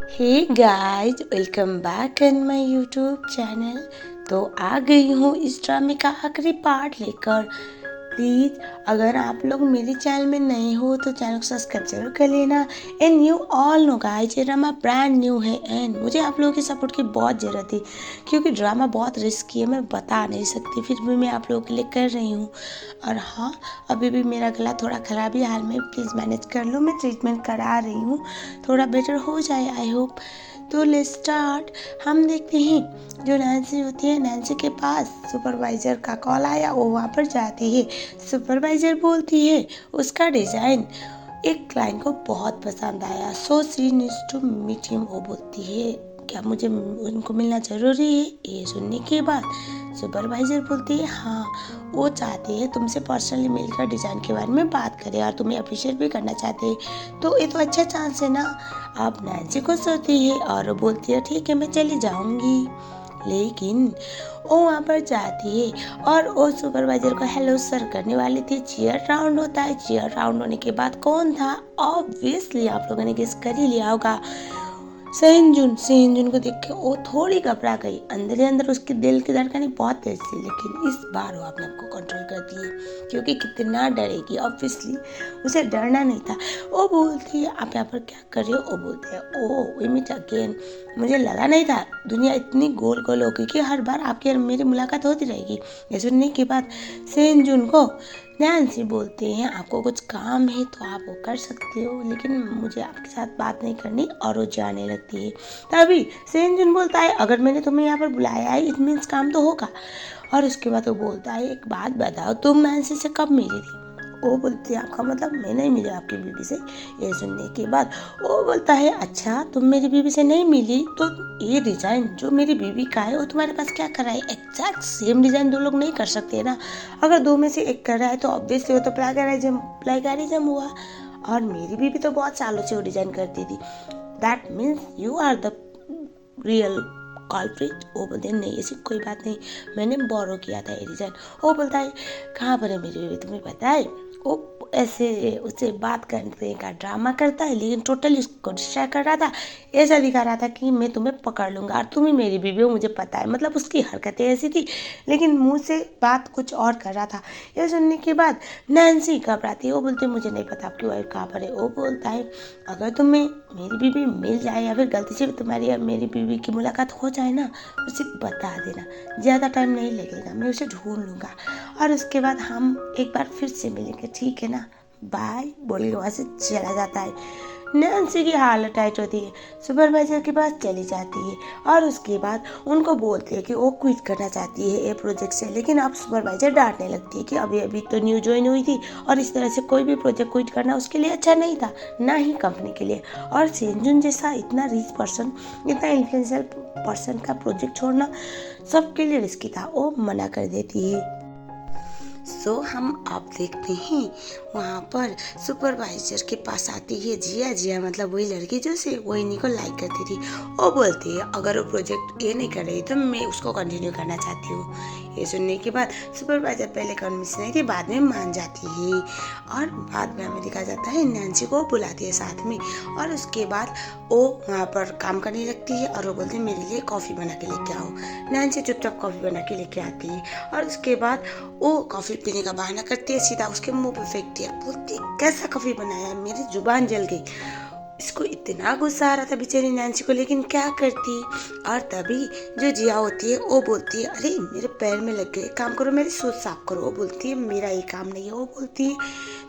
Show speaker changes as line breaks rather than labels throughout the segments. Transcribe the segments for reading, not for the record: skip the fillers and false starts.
Hey guys, welcome back in my YouTube channel. तो आ गई हूँ इस ड्रामे का आखिरी पार्ट लेकर। प्लीज़ अगर आप लोग मेरे चैनल में नए हो तो चैनल को सब्सक्राइब जरूर कर लेना। And you all know guys, ये ड्रामा ब्रांड न्यू है एंड मुझे आप लोगों की सपोर्ट की बहुत ज़रूरत है, क्योंकि ड्रामा बहुत रिस्की है, मैं बता नहीं सकती, फिर भी मैं आप लोगों के लिए कर रही हूँ। और हाँ, अभी भी मेरा गला थोड़ा ख़राब है हाल में, प्लीज़ मैनेज कर लो, मैं ट्रीटमेंट करा रही हूँ, थोड़ा बेटर हो जाए आई होप। तो लेट्स स्टार्ट। हम देखते हैं जो नैन्सी होती है, नैन्सी के पास सुपरवाइज़र का कॉल आया, वो वहाँ पर जाती है। सुपरवाइज़र बोलती है उसका डिज़ाइन एक क्लाइंट को बहुत पसंद आया, so she needs to meet him. वो बोलती है क्या मुझे उनको मिलना ज़रूरी है? ये सुनने के बाद सुपरवाइज़र बोलती है हाँ, वो चाहते हैं तुमसे पर्सनली मिलकर डिज़ाइन के बारे में बात करें और तुम्हें अप्रिशिएट भी करना चाहते हैं, तो ये तो अच्छा चांस है ना। अब नैन्सी को सोती है और बोलती है ठीक है, मैं चली जाऊंगी। लेकिन वो वहाँ पर जाती है और वो सुपरवाइजर को हेलो सर करने वाली थी। चेयर राउंड होता है, चेयर राउंड होने के बाद कौन था? ऑब्वियसली आप लोगों ने गेस कर ही लिया होगा, सेहनजुन को देख के वो थोड़ी घबरा गई। अंदर ही अंदर उसके दिल की धड़कनें बहुत तेज थी, लेकिन इस बार वो अपने आप को कंट्रोल कर दिए, क्योंकि कितना डरेगी, ऑब्वियसली उसे डरना नहीं था। वो बोलती है आप यहाँ पर क्या कर रहे हो? वो बोलते हैं ओह वी मीट अगेन, मुझे लगा नहीं था दुनिया इतनी गोल गोल होगी कि हर बार आपकी और मेरी मुलाकात होती रहेगी। ये सुनने के बाद सेहनजुन को नैन्सी बोलते हैं आपको कुछ काम है तो आप वो कर सकते हो, लेकिन मुझे आपके साथ बात नहीं करनी, और वो जाने लगती है। तभी सेनजुन बोलता है अगर मैंने तुम्हें यहाँ पर बुलाया है इट मीन्स काम तो होगा। और उसके बाद वो बोलता है एक बात बताओ, तुम नैन्सी से कब मिली थी? वो बोलती है आपका मतलब मैं नहीं मिली आपकी बीवी से? ये सुनने के बाद वो बोलता है अच्छा तुम मेरी बीवी से नहीं मिली, तो ये डिज़ाइन जो मेरी बीवी का है वो तुम्हारे पास क्या कर रहा है? एग्जैक्ट सेम डिज़ाइन दो लोग नहीं कर सकते ना, अगर दो में से एक कर रहा है तो ऑब्वियसली वो तो प्लेगरिज्म हुआ, और मेरी बीवी तो बहुत सालों से वो डिज़ाइन करती थी, that means you are the real culprit. वो बोलते हैं नहीं ऐसी कोई बात नहीं, मैंने बोरो किया था ये डिज़ाइन। वो बोलता है कहाँ पर है मेरी बेबी, तुम्हें पता है? वो ऐसे उससे बात करने का ड्रामा करता है, लेकिन टोटली उसको डिस्ट्रैक्ट कर रहा था, ऐसा दिखा रहा था कि मैं तुम्हें पकड़ लूँगा और तुम ही मेरी बीबी हो, मुझे पता है। मतलब उसकी हरकतें ऐसी थी, लेकिन मुंह से बात कुछ और कर रहा था। ये सुनने के बाद नैन्सी घबराती है, वो बोलती है मुझे नहीं पता आपकी वाइफ कहाँ पर है। वो बोलता है अगर तुम्हें मेरी बीवी मिल जाए या फिर गलती से तुम्हारी या मेरी बीवी की मुलाकात हो जाए ना, उसे बता देना, ज़्यादा टाइम नहीं लगेगा, मैं उसे ढूंढ लूँगा और उसके बाद हम एक बार फिर से मिलेंगे, ठीक है ना? बाय बोल के वहाँ से चला जाता है। नैन्सी की हालत टाइट होती है, सुपरवाइजर के पास चली जाती है और उसके बाद उनको बोलती है कि वो क्विट करना चाहती है ये प्रोजेक्ट से, लेकिन अब सुपरवाइजर डांटने लगती है कि अभी अभी तो न्यू ज्वाइन हुई थी और इस तरह से कोई भी प्रोजेक्ट क्विट करना उसके लिए अच्छा नहीं था, ना ही कंपनी के लिए। और सेंजुन जैसा इतना रिच पर्सन, इतना इन्फ्लुएंशियल पर्सन का प्रोजेक्ट छोड़ना सबके लिए रिस्की था, वो मना कर देती है। हम आप देखते हैं वहाँ पर सुपरवाइजर के पास आती है जिया। जिया मतलब वही लड़की जो से वही को लाइक करती थी। वो बोलती है अगर वो प्रोजेक्ट ये नहीं कर रही तो मैं उसको कंटिन्यू करना चाहती हूँ। ये सुनने के बाद सुपरवाइजर पहले कन्विंस नहीं थी, बाद में मान जाती है और बाद में हमें दिखा जाता है नैन्सी को बुलाती है साथ में, और उसके बाद वो वहाँ पर काम करने लगती है और वो बोलती है मेरे लिए कॉफ़ी बना के लेके आओ। नैन्सी चुपचाप कॉफ़ी बना के लेके आती है और उसके बाद वो कॉफ़ी पीने का बहाना करती है, सीधा उसके मुंह पर फेंकती है, बोलती है कैसा कॉफ़ी बनाया है? मेरी जुबान जल गई। इसको इतना गुस्सा आ रहा था बेचारी नैन्सी को, लेकिन क्या करती। और तभी जो जिया होती है वो बोलती है अरे मेरे पैर में लग गए, काम करो मेरे शूज साफ करो। वो बोलती है मेरा ये काम नहीं है। वो बोलती है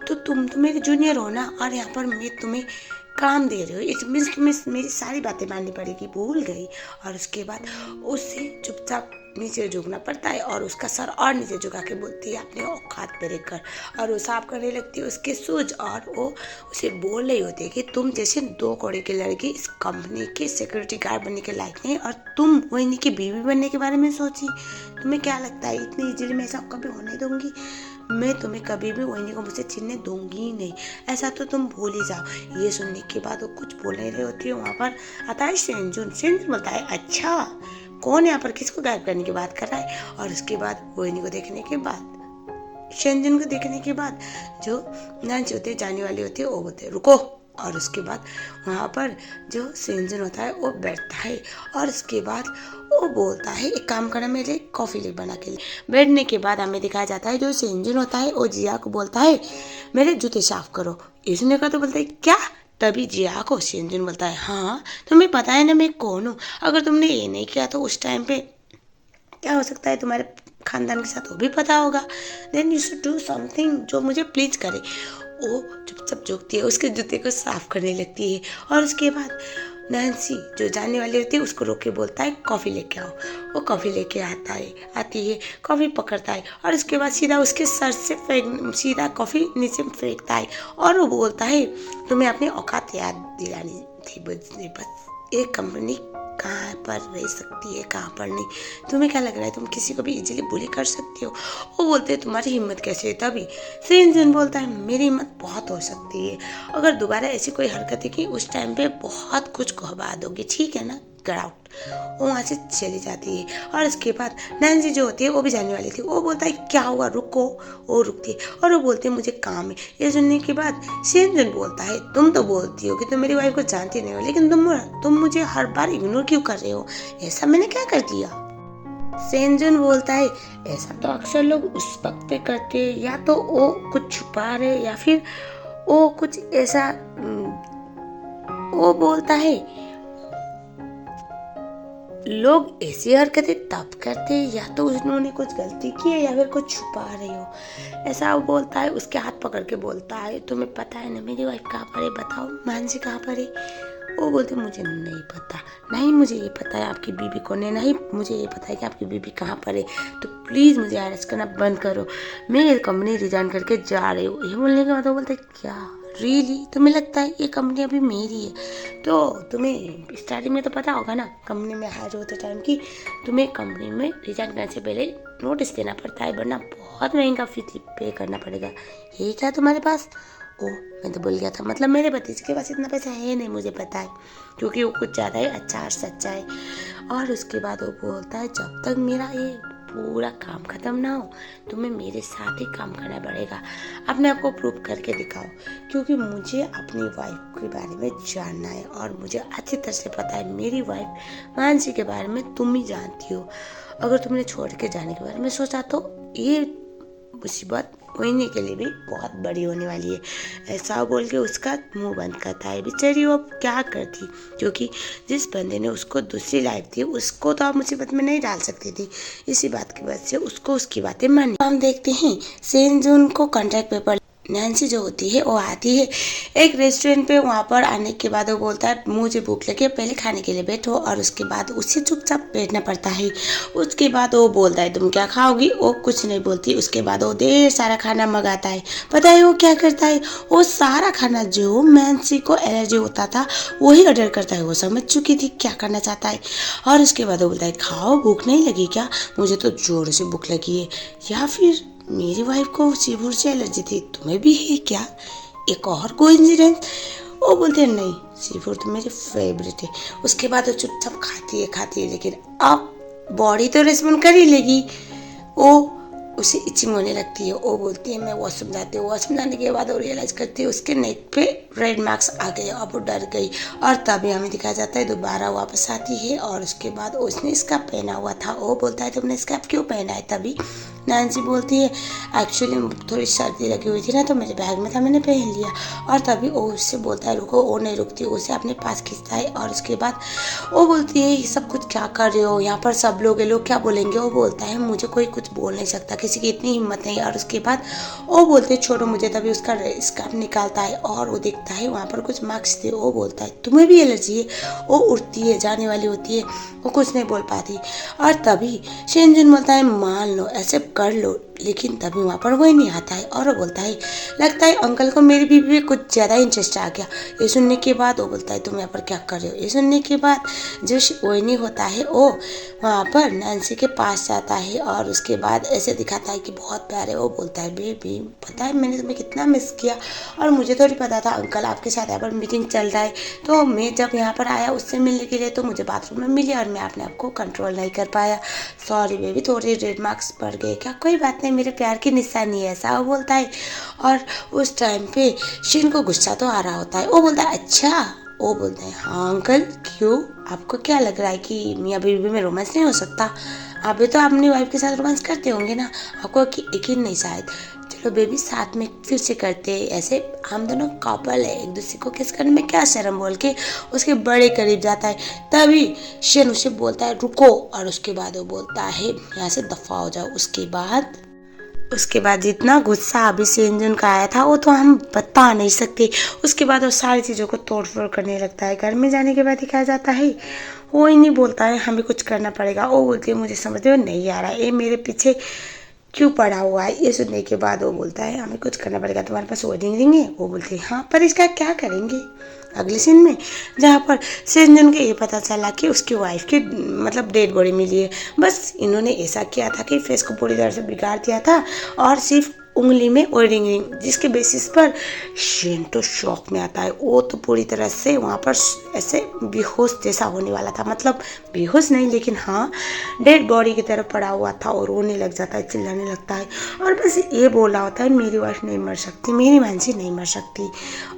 तो तुम तो मेरे जूनियर हो ना, और यहाँ पर मैं तुम्हें काम दे रही हो, इट मीन्स तुम्हें मेरी सारी बातें माननी पड़ेगी। भूल गई। और उसके बाद उसे चुपचाप नीचे झुकना पड़ता है और उसका सर और नीचे झुका के बोलती है अपने औकात पे रहकर, और वो साफ करने लगती है उसके शूज, और वो उसे बोल रही होती है कि तुम जैसे दो कौड़े की लड़की इस कंपनी की सिक्योरिटी गार्ड बनने के लायक नहीं, और तुम वही की बीवी बनने के बारे में सोची। तुम्हें क्या लगता है इतनी इजीली मैं ऐसा कभी होने दूंगी? मैं तुम्हें कभी भी वही को मुझसे छीनने दूंगी ही नहीं, ऐसा तो तुम भूल ही जाओ। ये सुनने के बाद वो कुछ बोल नहीं रही होती है। वहाँ पर आता है सेंजुन। सेंजुन बोलता है अच्छा कौन यहाँ पर किसको गायब करने की बात कर रहा है? और उसके बाद वही को देखने के बाद, शेंजन को देखने के बाद जो नैन्सी होती है जाने वाली होती है, वो बोलते रुको, और उसके बाद वहाँ पर जो सेंजन होता है वो बैठता है और उसके बाद वो बोलता है एक काम करना मेरे लिए कॉफ़ी ले बना के लिए। बैठने के बाद हमें दिखाया जाता है जो सेंजन होता है वो जिया को बोलता है मेरे जूते साफ करो। इसने कहा तो बोलता है क्या। तभी जिया को सेंजन बोलता है हाँ तुम्हें पता है ना मैं कौन हूँ, अगर तुमने ये नहीं किया तो उस टाइम पे क्या हो सकता है तुम्हारे खानदान के साथ वो भी पता होगा। Then you should do something जो मुझे प्लीज करे। वो चुपचाप झुकती है, उसके जूते को साफ करने लगती है और उसके बाद नैन्सी जो जाने वाली होती है उसको रोक के बोलता है कॉफ़ी लेके आओ। वो कॉफ़ी लेके आती है, कॉफ़ी पकड़ता है और उसके बाद सीधा उसके सर से सीधा कॉफ़ी नीचे फेंकता है और वो बोलता है तुम्हें अपनी औकात याद दिलानी थी बस एक कंपनी कहाँ पर रह सकती है कहाँ पर नहीं। तुम्हें क्या लग रहा है तुम किसी को भी इजीली बुली कर सकती हो। वो बोलते हैं तुम्हारी हिम्मत कैसे है। तभी सेंजन बोलता है मेरी हिम्मत बहुत हो सकती है, अगर दोबारा ऐसी कोई हरकत की उस टाइम पे बहुत कुछ गवा दोगे, ठीक है ना, गेट आउट। वो वहाँ से चली जाती है और उसके बाद नैन्सी जो होती है वो भी जाने वाली थी। वो बोलता है क्या हुआ रुको। वो रुकती है और वो बोलती है मुझे काम है। ये सुनने के बाद सेंजन बोलता है तुम तो बोलती हो कि तुम मेरी वाइफ को जानती नहीं हो, लेकिन तुम मुझे हर बार इग्नोर क्यों कर रहे हो, ऐसा मैंने क्या कर दिया। सेंजन बोलता है ऐसा तो अक्सर लोग उस वक्त पे करते हैं, या तो वो कुछ छुपा रहे या फिर वो कुछ ऐसा। वो बोलता है लोग ऐसी हरकतें तब करते हैं या तो उन्होंने कुछ गलती की है या फिर कुछ छुपा रहे हो, ऐसा वो बोलता है। उसके हाथ पकड़ के बोलता है तुम्हें पता है ना मेरी वाइफ कहाँ पर है, बताओ मानसी कहाँ पर है। वो बोलते मुझे नहीं पता, नहीं मुझे ये पता है आपकी बीबी कौन है, नहीं मुझे ये पता है कि आपकी बीबी कहाँ पर है, तो प्लीज़ मुझे अरेस्ट करना बंद करो, मैं ये कंपनी रिजाइन करके जा रही हूँ। ये बोलने के बाद वो बोलते क्या रियली तुम्हें लगता है ये कंपनी अभी मेरी है, तो तुम्हें स्टार्टिंग में तो पता होगा ना कंपनी में हायर होते टाइम की तुम्हें कंपनी में रिजाइन करने से पहले नोटिस देना पड़ता है, वरना बहुत महंगा फी पे करना पड़ेगा। ये क्या तुम्हारे पास। ओ मैं तो भूल गया था, मतलब मेरे भतीजे के पास इतना पैसा है नहीं, मुझे पता है, क्योंकि वो कुछ ज़्यादा ही अच्छा और सच्चा है। और उसके बाद वो बोलता है जब तक मेरा ये पूरा काम खत्म ना हो तुम्हें मेरे साथ ही काम करना पड़ेगा, अपने आप को प्रूव करके दिखाओ, क्योंकि मुझे अपनी वाइफ के बारे में जानना है और मुझे अच्छी तरह से पता है मेरी वाइफ मानसी के बारे में तुम ही जानती हो। अगर तुमने छोड़ के जाने के बारे में सोचा तो ये मुसीबत वही के लिए भी बहुत बड़ी होने वाली है। ऐसा बोल के उसका मुंह बंद करता है। बेचारी वो अब क्या करती, क्योंकि जिस बंदे ने उसको दूसरी लाइफ दी उसको तो आप मुसीबत में नहीं डाल सकती थी, इसी बात की वजह से उसको उसकी बातें मानी। हम देखते हैं सेंजन को कॉन्ट्रैक्ट पेपर नैन्सी जो होती है वो आती है एक रेस्टोरेंट पे। वहाँ पर आने के बाद वो बोलता है मुझे भूख लगी पहले खाने के लिए बैठो, और उसके बाद उसे चुपचाप बैठना पड़ता है। उसके बाद वो बोलता है तुम क्या खाओगी, वो कुछ नहीं बोलती। उसके बाद वो ढेर सारा खाना मंगाता है। पता है वो क्या करता है, वो सारा खाना जो नैन्सी को एलर्जी होता था वही ऑर्डर करता है। वो समझ चुकी थी क्या करना चाहता है। और उसके बाद वो बोलता है खाओ, भूख नहीं लगी क्या, मुझे तो जोर से भूख लगी है, या फिर मेरी वाइफ को सीफूड से एलर्जी थी, तुम्हें भी है क्या, एक और कोइंसिडेंस। वो बोलते हैं नहीं सीफूड तो मेरी फेवरेट है। उसके बाद वो चुपचाप खाती है, लेकिन अब बॉडी तो रिस्पॉन्ड कर ही लेगी। वो उसे इचिंग होने लगती है। वो बोलती है मैं वॉशरूम जाती हूँ। वॉशरूम जाने के बाद वो रियलाइज़ करती है उसके नेक पे रेड मार्क्स आ गए। अब वो डर गई और तभी हमें दिखाया जाता है दोबारा वापस आती है और उसके बाद उसने स्कार्फ पहना हुआ था। वो बोलता है तुमने स्कार्फ क्यों पहना है। तभी नैन्सी बोलती है एक्चुअली थोड़ी सर्दी लगी हुई थी ना तो मेरे बैग में था मैंने पहन लिया। और तभी वो उससे बोलता है रुको, वो नहीं रुकती, उसे अपने पास खींचता है। और उसके बाद वो बोलती है ये सब कुछ क्या कर रहे हो, यहाँ पर सब लोग ये लोग क्या बोलेंगे। वो बोलता है मुझे कोई कुछ बोल नहीं सकता, किसी की इतनी हिम्मत नहीं। और उसके बाद वो बोलते हैं छोड़ो मुझे। तभी उसका स्कार्फ निकालता है और वो देखता है वहाँ पर कुछ मार्क्स थे। वो बोलता है तुम्हें भी एलर्जी है। वो उठती है जाने वाली होती है, वो कुछ नहीं बोल पाती। और तभी सेंजन बोलता है मान लो एक्सेप्ट कर लो, लेकिन तभी वहाँ पर वही नहीं आता है। और वो बोलता है लगता है अंकल को मेरी बीवी में कुछ ज़्यादा इंटरेस्ट आ गया। ये सुनने के बाद वो बोलता है तुम यहाँ पर क्या कर रहे हो। ये सुनने के बाद जो वही होता है वो वहाँ पर नैन्सी के पास जाता है और उसके बाद ऐसे दिखाता है कि बहुत प्यार है। वो बोलता है बेबी पता है मैंने तुम्हें कितना मिस किया, और मुझे थोड़ी पता था अंकल आपके साथ यहाँ पर मीटिंग चल रहा है, तो मैं जब यहाँ पर आया उससे मिलने के लिए तो मुझे बाथरूम में मिली और मैं अपने आप को कंट्रोल नहीं कर पाया। सॉरी बेबी, थोड़े रेड मार्क्स पड़ गए क्या, कोई बात नहीं, बात नहीं, मेरे प्यार की निशानी है, ऐसा वो बोलता है। और उस टाइम पे शिन को गुस्सा तो आ रहा होता है। वो बोलता है अच्छा, वो बोलता है हाँ अंकल, क्यों, आपको क्या लग रहा है कि मियाँ बीवी में रोमांस नहीं हो सकता? आप भी तो अपनी वाइफ के साथ रोमांस करते होंगे ना, आपको यकीन नहीं शायद। चलो बेबी साथ में फिर से करते हैं, ऐसे हम दोनों कपल है, एक दूसरे को किस करने में क्या शर्म, बोल के उसके बड़े करीब जाता है। तभी शेन उसे बोलता है रुको, और उसके बाद वो बोलता है यहाँ से दफा हो जाओ। उसके बाद जितना गुस्सा अभी सेंजन का आया था वो तो हम बता नहीं सकते। उसके बाद वो सारी चीज़ों को तोड़ फोड़ करने लगता है। घर में जाने के बाद दिखाया जाता है वो ही नहीं बोलता है हमें कुछ करना पड़ेगा। वो बोलती है मुझे समझ में नहीं आ रहा है ये मेरे पीछे क्यों पड़ा हुआ है। ये सुनने के बाद वो बोलता है हमें कुछ करना पड़ेगा, तुम्हारे पास वेडिंग रिंग है? वो बोलती है हाँ, पर इसका क्या करेंगे? अगले सीन में जहाँ पर सेंजन के ये पता चला कि उसकी वाइफ की मतलब डेड बॉडी मिली है। बस इन्होंने ऐसा किया था कि फेस को पूरी तरह से बिगाड़ दिया था और सिर्फ उंगली में वेडिंग रिंग, जिसके बेसिस पर शेन तो शॉक में आता है। वो तो पूरी तरह से वहाँ पर ऐसे बेहोश जैसा होने वाला था, मतलब बेहोश नहीं लेकिन हाँ डेड बॉडी की तरफ पड़ा हुआ था और रोने लग जाता है, चिल्लाने लगता है और बस ये बोला होता है मेरी वाइफ नहीं मर सकती, मेरी मानसी नहीं मर सकती।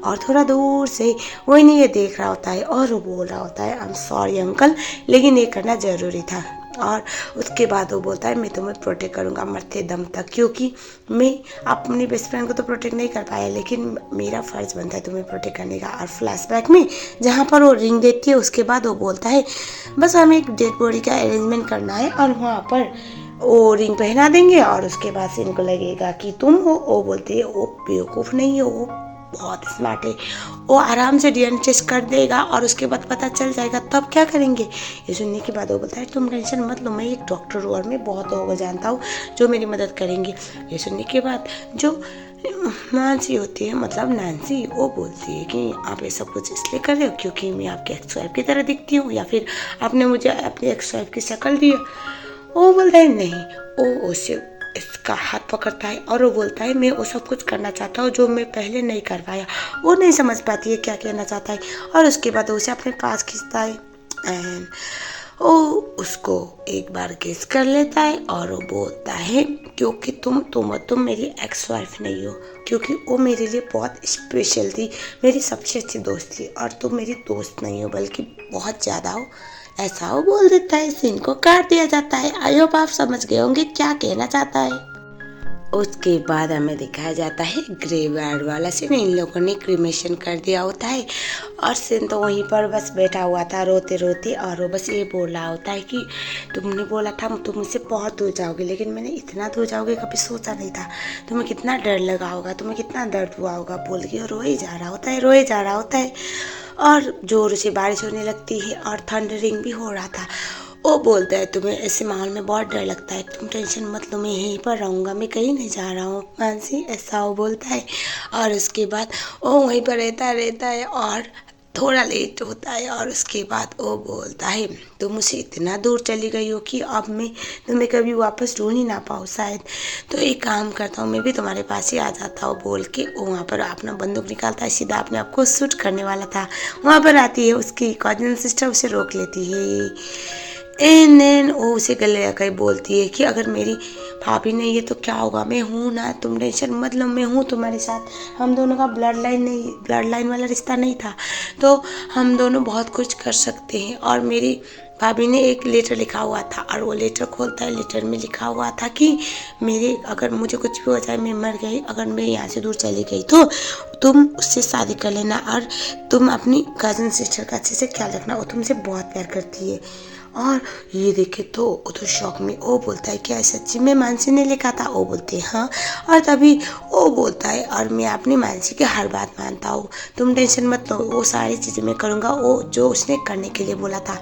और थोड़ा दूर से वो नहीं ये देख रहा होता है और वो बोल रहा होता है आई एम सॉरी अंकल, लेकिन ये करना ज़रूरी था। और उसके बाद वो बोलता है मैं तुम्हें प्रोटेक्ट करूँगा मरते दम तक, क्योंकि मैं अपनी बेस्ट फ्रेंड को तो प्रोटेक्ट नहीं कर पाया लेकिन मेरा फ़र्ज़ बनता है तुम्हें प्रोटेक्ट करने का। और फ्लैशबैक में जहाँ पर वो रिंग देती है उसके बाद वो बोलता है बस हमें एक डेड बॉडी का अरेंजमेंट करना है और वहाँ पर वो रिंग पहना देंगे और उसके बाद से इनको लगेगा कि तुम हो। वो बोलती है वो बेवकूफ़ नहीं हो, वो बहुत स्मार्ट है, वो आराम से डीएनए टेस्ट कर देगा और उसके बाद पता चल जाएगा, तब क्या करेंगे? ये सुनने के बाद वो बोलता है तुम टेंशन मत लो, मैं एक डॉक्टर हूँ और मैं बहुत लोगों को जानता हूँ जो मेरी मदद करेंगे। ये सुनने के बाद जो मानसी होती है मतलब नैन्सी, वो बोलती है कि आप ये सब कुछ इसलिए कर रहे हो क्योंकि मैं आपकी एक्स वाइफ की तरह दिखती हूँ या फिर आपने मुझे अपनी एक्स वाइफ की शक्ल दी है? वो बोलता है नहीं। वो उसे इसका हाथ पकड़ता है और वो बोलता है मैं वो सब कुछ करना चाहता हूँ जो मैं पहले नहीं कर पाया। वो नहीं समझ पाती है क्या कहना चाहता है और उसके बाद उसे अपने पास खींचता है एंड वो उसको एक बार किस कर लेता है और वो बोलता है क्योंकि तुम मेरी एक्स वाइफ नहीं हो, क्योंकि वो मेरे लिए बहुत स्पेशल थी, मेरी सबसे अच्छी दोस्त थी और तुम मेरी दोस्त नहीं हो बल्कि बहुत ज़्यादा हो। ऐसा वो बोल देता है, सीन को काट दिया जाता है। आई होप आप समझ गए होंगे क्या कहना चाहता है। उसके बाद हमें दिखाया जाता है ग्रेवयार्ड वाला सीन, इन लोगों ने क्रीमेशन कर दिया होता है और सीन तो वहीं पर बस बैठा हुआ था रोते रोते और वो बस ये बोल रहा होता है कि तुमने बोला था तुम मुझसे बहुत दूर जाओगे लेकिन मैंने इतना दूर जाओगे कभी सोचा नहीं था, तुम्हें कितना डर लगा होगा, तुम्हें कितना दर्द हुआ होगा, बोल के रोए जा रहा होता है, रोए जा रहा होता है और जोर से बारिश होने लगती है और थंडरिंग भी हो रहा था। वो बोलता है तुम्हें ऐसे माहौल में बहुत डर लगता है, तुम टेंशन मत लो, मैं यहीं पर रहूँगा, मैं कहीं नहीं जा रहा हूँ मानसी, ऐसा वो बोलता है। और उसके बाद वो वहीं पर रहता है और थोड़ा लेट होता है और उसके बाद वो बोलता है तुम मुझसे इतना दूर चली गई हो कि अब मैं तुम्हें कभी वापस ढूंढ ही ना पाऊँ शायद, तो एक काम करता हूँ मैं भी तुम्हारे पास ही आ जाता हूँ, बोल के वो वहाँ पर अपना बंदूक निकालता है, सीधा अपने आप को शूट करने वाला था। वहाँ पर आती है उसकी कजिन सिस्टर, उसे रोक लेती है एंड देन वो उसे गले लगाई बोलती है कि अगर मेरी भाभी नहीं है तो क्या होगा, मैं हूँ ना, तुम टेंशन मत लो, मैं हूँ तुम्हारे साथ, हम दोनों का ब्लड लाइन वाला रिश्ता नहीं था तो हम दोनों बहुत कुछ कर सकते हैं। और मेरी भाभी ने एक लेटर लिखा हुआ था और वो लेटर खोलता है, लेटर में लिखा हुआ था कि मेरे अगर मुझे कुछ भी हो जाए, मैं मर गई, अगर मैं यहाँ से दूर चली गई तो तुम उससे शादी कर लेना और तुम अपनी कज़न सिस्टर का अच्छे से ख्याल रखना, वो तुमसे बहुत प्यार करती है। और ये देखे तो वो तो शौक में वो बोलता है क्या सच्ची में मानसी ने लिखा था? वो बोलते हैं हाँ। और तभी वो बोलता है और मैं अपनी मानसी की हर बात मानता हूँ, तुम टेंशन मत लो, वो सारी चीज़ें मैं करूँगा वो जो उसने करने के लिए बोला था।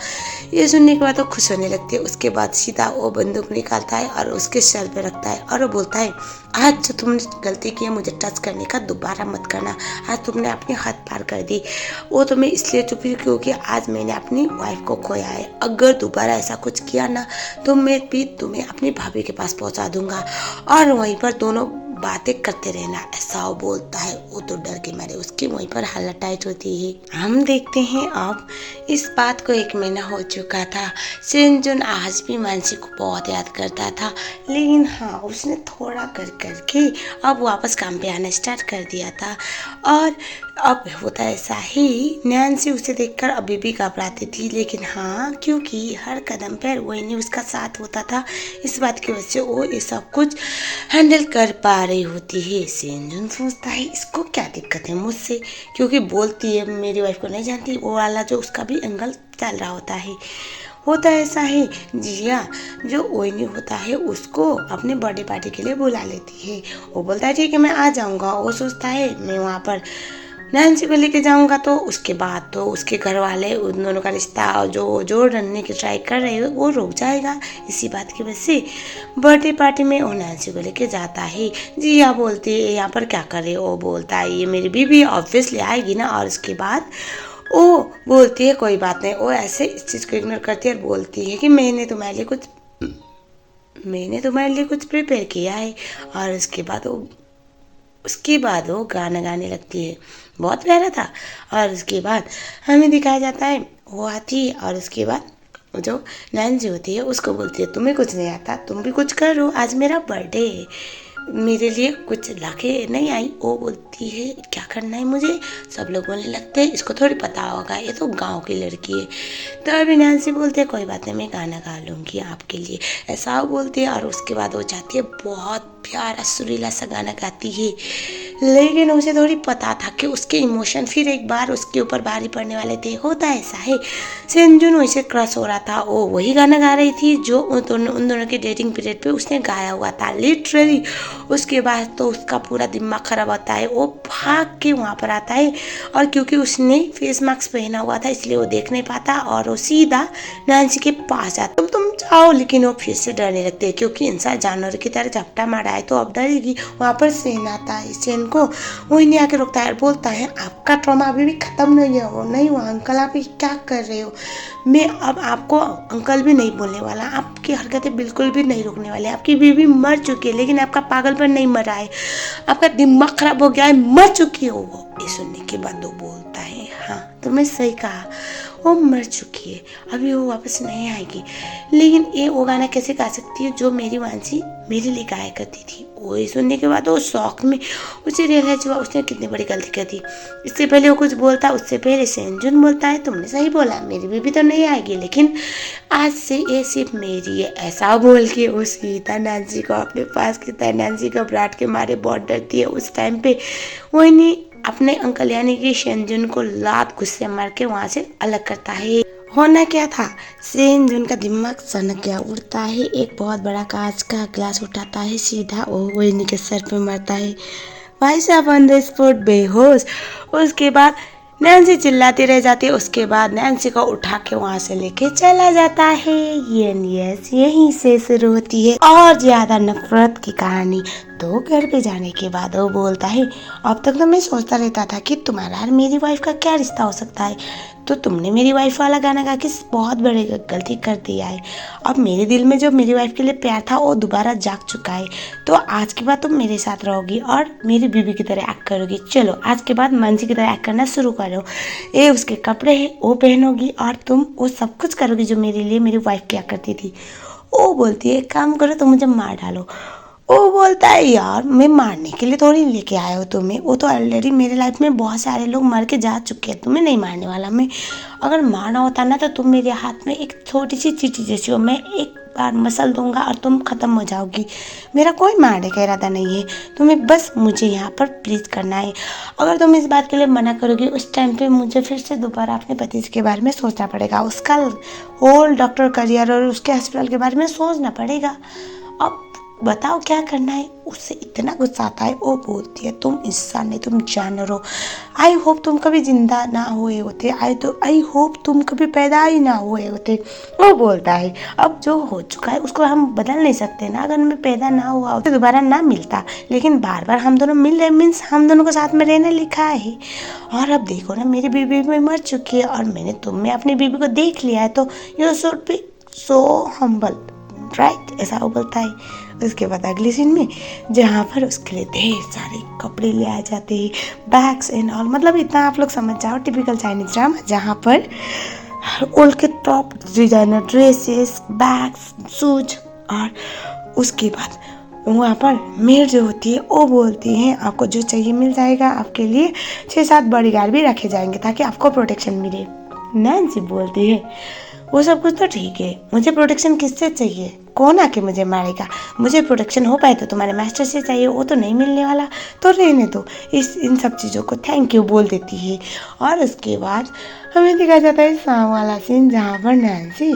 ये सुनने के बाद वो खुश होने लगती है। उसके बाद सीधा वो बंदूक निकालता है और उसके सर पे रखता है और वो बोलता है आज जो तुमने गलती की है मुझे टच करने का दोबारा मत करना, आज तुमने अपनी हद पार कर दी। वो तो मैं इसलिए चुप हुई क्योंकि आज मैंने अपनी वाइफ को खोया है, अगर दोबारा ऐसा कुछ किया ना तो मैं भी तुम्हें अपनी भाभी के पास पहुंचा दूंगा। और वहीं पर दोनों बातें करते रहना, ऐसा वो बोलता है। वो तो डर के मारे उसकी वहीं पर हालत टाइट होती है। हम देखते हैं अब इस बात को 1 महीना हो चुका था। सेंजुन आज भी मानसी को बहुत याद करता था, लेकिन हाँ उसने थोड़ा कर करके अब वापस काम पे आना स्टार्ट कर दिया था। और अब होता ऐसा ही, नैन्सी उसे देखकर अभी भी घबराती थी, लेकिन हाँ क्योंकि हर कदम पर वही उसका साथ होता था, इस बात की वजह से वो ये सब कुछ हैंडल कर पा रही होती है। सेंजुन सोचता है इसको क्या दिक्कत है मुझसे, क्योंकि बोलती है मेरी वाइफ को नहीं जानती, वो वाला जो उसका भी एंगल चल रहा होता है। होता ऐसा है, जिया जो ओइनी होता है उसको अपने बर्थडे पार्टी के लिए बुला लेती है। वो बोलता है ठीक है मैं आ जाऊँगा। वो सोचता है मैं वहाँ पर नैन्सी को लेके जाऊँगा, तो उसके बाद तो उसके घर वाले उन दोनों का रिश्ता जो जोड़ने की ट्राई कर रहे हो वो रुक जाएगा। इसी बात की वजह से बर्थडे पार्टी में वो नैन्सी को लेके जाता है। जिया बोलती है यहाँ पर क्या कर रहे हो। वो बोलता है ये मेरी बीवी ऑब्वियसली आएगी ना। और उसके बाद वो बोलती है कोई बात नहीं। वो ऐसे इस चीज़ को इग्नोर करती है और बोलती है कि मैंने तुम्हारे लिए कुछ प्रिपेयर किया है। और उसके बाद वो गाना गाने लगती है, बहुत प्यारा था। और उसके बाद हमें दिखाया जाता है वो आती है और उसके बाद वो जो नैन्सी होती है उसको बोलती है तुम्हें कुछ नहीं आता, तुम भी कुछ करो, आज मेरा बर्थडे है, मेरे लिए कुछ लाके नहीं आई। वो बोलती है क्या करना है मुझे। सब लोग बोलने लगते हैं इसको थोड़ी पता होगा, ये तो गांव की लड़की है। तो अभी नैन्सी बोलती है कोई बात नहीं मैं गाना गा लूँगी आपके लिए, ऐसा वो बोलती है। और उसके बाद वो चाहती है बहुत प्यारा सुरीला सा गाना गाती है, लेकिन उसे थोड़ी पता था कि उसके इमोशन फिर एक बार उसके ऊपर भारी पड़ने वाले थे। होता ऐसा है, सेंजुन वैसे क्रश हो रहा था, वो वही गाना गा रही थी जो उन दोनों के डेटिंग पीरियड पे उसने गाया हुआ था लिटरली। उसके बाद तो उसका पूरा दिमाग खराब होता है, वो भाग के वहाँ पर आता है। और क्योंकि उसने फेस मास्क पहना हुआ था इसलिए वो देख नहीं पाता और वो सीधा नैन्सी के पास जाता। तुम जाओ, लेकिन वो फिर से डरने लगते हैं क्योंकि इंसान जानवर की तरह झपटा मारा है तो अब डरेगी। वहाँ पर सेन आता है, सेन को वही नहीं आके रोकता है, बोलता है आपका ट्रॉमा अभी भी खत्म नहीं हुआ अंकल, आप ये क्या कर रहे हो। मैं अब आपको अंकल भी नहीं बोलने वाला, आपकी हरकतें बिल्कुल भी नहीं रोकने वाले। आपकी बीवी मर चुकी है लेकिन आपका पागलपन नहीं मरा है, आपका दिमाग खराब हो गया है, मर चुकी हो वो। ये सुनने के बाद वो बोलता है हाँ तुमने सही कहा, वो मर चुकी है, अभी वो वापस नहीं आएगी। लेकिन ये वो गाना कैसे गा सकती है जो मेरी मानसी मेरे लिए गाया करती थी। वो ये सुनने के बाद वो शौक में उसे रियलाइज हुआ उसने कितनी बड़ी गलती कर दी। इससे पहले वो कुछ बोलता, उससे पहले सेंजुन बोलता है तुमने सही बोला, मेरी बीबी तो नहीं आएगी लेकिन आज से ये सिर्फ मेरी है। ऐसा बोल के वो सीधा नैन्सी को अपने पास खींचता है। नैन्सी घबराहट के मारे बहुत डरती है। उस टाइम पे वही नहीं अपने अंकल यानी कि सेंजुन को लात गुस्से मार के वहाँ से अलग करता है। होना क्या था, सेंजुन का दिमाग सनक गया, उड़ता है, एक बहुत बड़ा कांच का ग्लास उठाता है, सीधा ओवेनी के सर पे मारता है। भाई साहब ऑन द स्पॉट बेहोश। उसके बाद नैन्सी चिल्लाती रह जाती है। उसके बाद नैन्सी को उठा के वहाँ से लेके चला जाता है। यस यहीं से शुरू होती है और ज्यादा नफरत की कहानी। तो घर पे जाने के बाद वो बोलता है अब तक तो मैं सोचता रहता था कि तुम्हारा और मेरी वाइफ का क्या रिश्ता हो सकता है, तो तुमने मेरी वाइफ वाला गाना गा के बहुत बड़ी गलती कर दिया है। अब मेरे दिल में जो मेरी वाइफ के लिए प्यार था वो दोबारा जाग चुका है, तो आज के बाद तुम मेरे साथ रहोगी और मेरी बीवी की तरह एक्ट करोगी। चलो आज के बाद मानसी की तरह एक्ट करना शुरू करो, ये उसके कपड़े हैं वो पहनोगी और तुम वो सब कुछ करोगी जो मेरे लिए मेरी वाइफ क्या करती थी। वो बोलती है काम करो तो मुझे मार डालो। वो बोलता है यार मैं मारने के लिए थोड़ी लेके आया हूँ तुम्हें, वो तो ऑलरेडी मेरे लाइफ में बहुत सारे लोग मर के जा चुके हैं, तुम्हें नहीं मारने वाला मैं। अगर मारना होता ना तो तुम मेरे हाथ में एक छोटी सी चीटी जैसी हो, मैं एक बार मसल दूंगा और तुम ख़त्म हो जाओगी। मेरा कोई मारने का इरादा नहीं है, तुम्हें बस मुझे यहाँ पर प्लीज़ करना है। अगर तुम इस बात के लिए मना करोगी उस टाइम पे मुझे फिर से दोबारा अपने पति के बारे में सोचना पड़ेगा, उसका होल डॉक्टर करियर और उसके हॉस्पिटल के बारे में सोचना पड़ेगा। अब बताओ क्या करना है। उससे इतना गुस्सा आता है, वो बोलती है तुम इंसान नहीं तुम जानवर हो, आई होप तुम कभी जिंदा ना हुए होते, आई होप तुम कभी पैदा ही ना हुए होते। वो बोलता है अब जो हो चुका है उसको हम बदल नहीं सकते ना, अगर मैं पैदा ना हुआ होता तो दोबारा ना मिलता, लेकिन बार बार हम दोनों मिल रहे मीन्स हम दोनों को साथ में रहने लिखा है। और अब देखो ना मेरी बीवी में मर चुकी है और मैंने तुम में अपनी बीवी को देख लिया है, तो you should be so humble right, ऐसा वो बोलता है। उसके बाद अगली सीन में जहाँ पर उसके लिए ढेर सारे कपड़े ले आए जाते हैं, बैग्स एंड ऑल, मतलब इतना आप लोग समझ जाओ टिपिकल चाइनीज ड्रामा, जहाँ पर ओल्ड के top designer dresses, bags, shoes. और उसके बाद वहाँ पर मेड जो होती है वो बोलती है आपको जो चाहिए मिल जाएगा, आपके लिए 6-7 बॉडीगार्ड भी रखे जाएंगे ताकि आपको प्रोटेक्शन मिले। नैन्सी बोलती है वो सब कुछ तो ठीक है, मुझे प्रोटेक्शन किससे चाहिए, कौन आके मुझे मारेगा, मुझे प्रोटेक्शन हो पाए तो तुम्हारे मास्टर से चाहिए, वो तो नहीं मिलने वाला, तो रहने दो, इन सब चीज़ों को थैंक यू बोल देती है। और उसके बाद हमें दिखाया जाता है शाम वाला सीन, जहाँ पर नैन्सी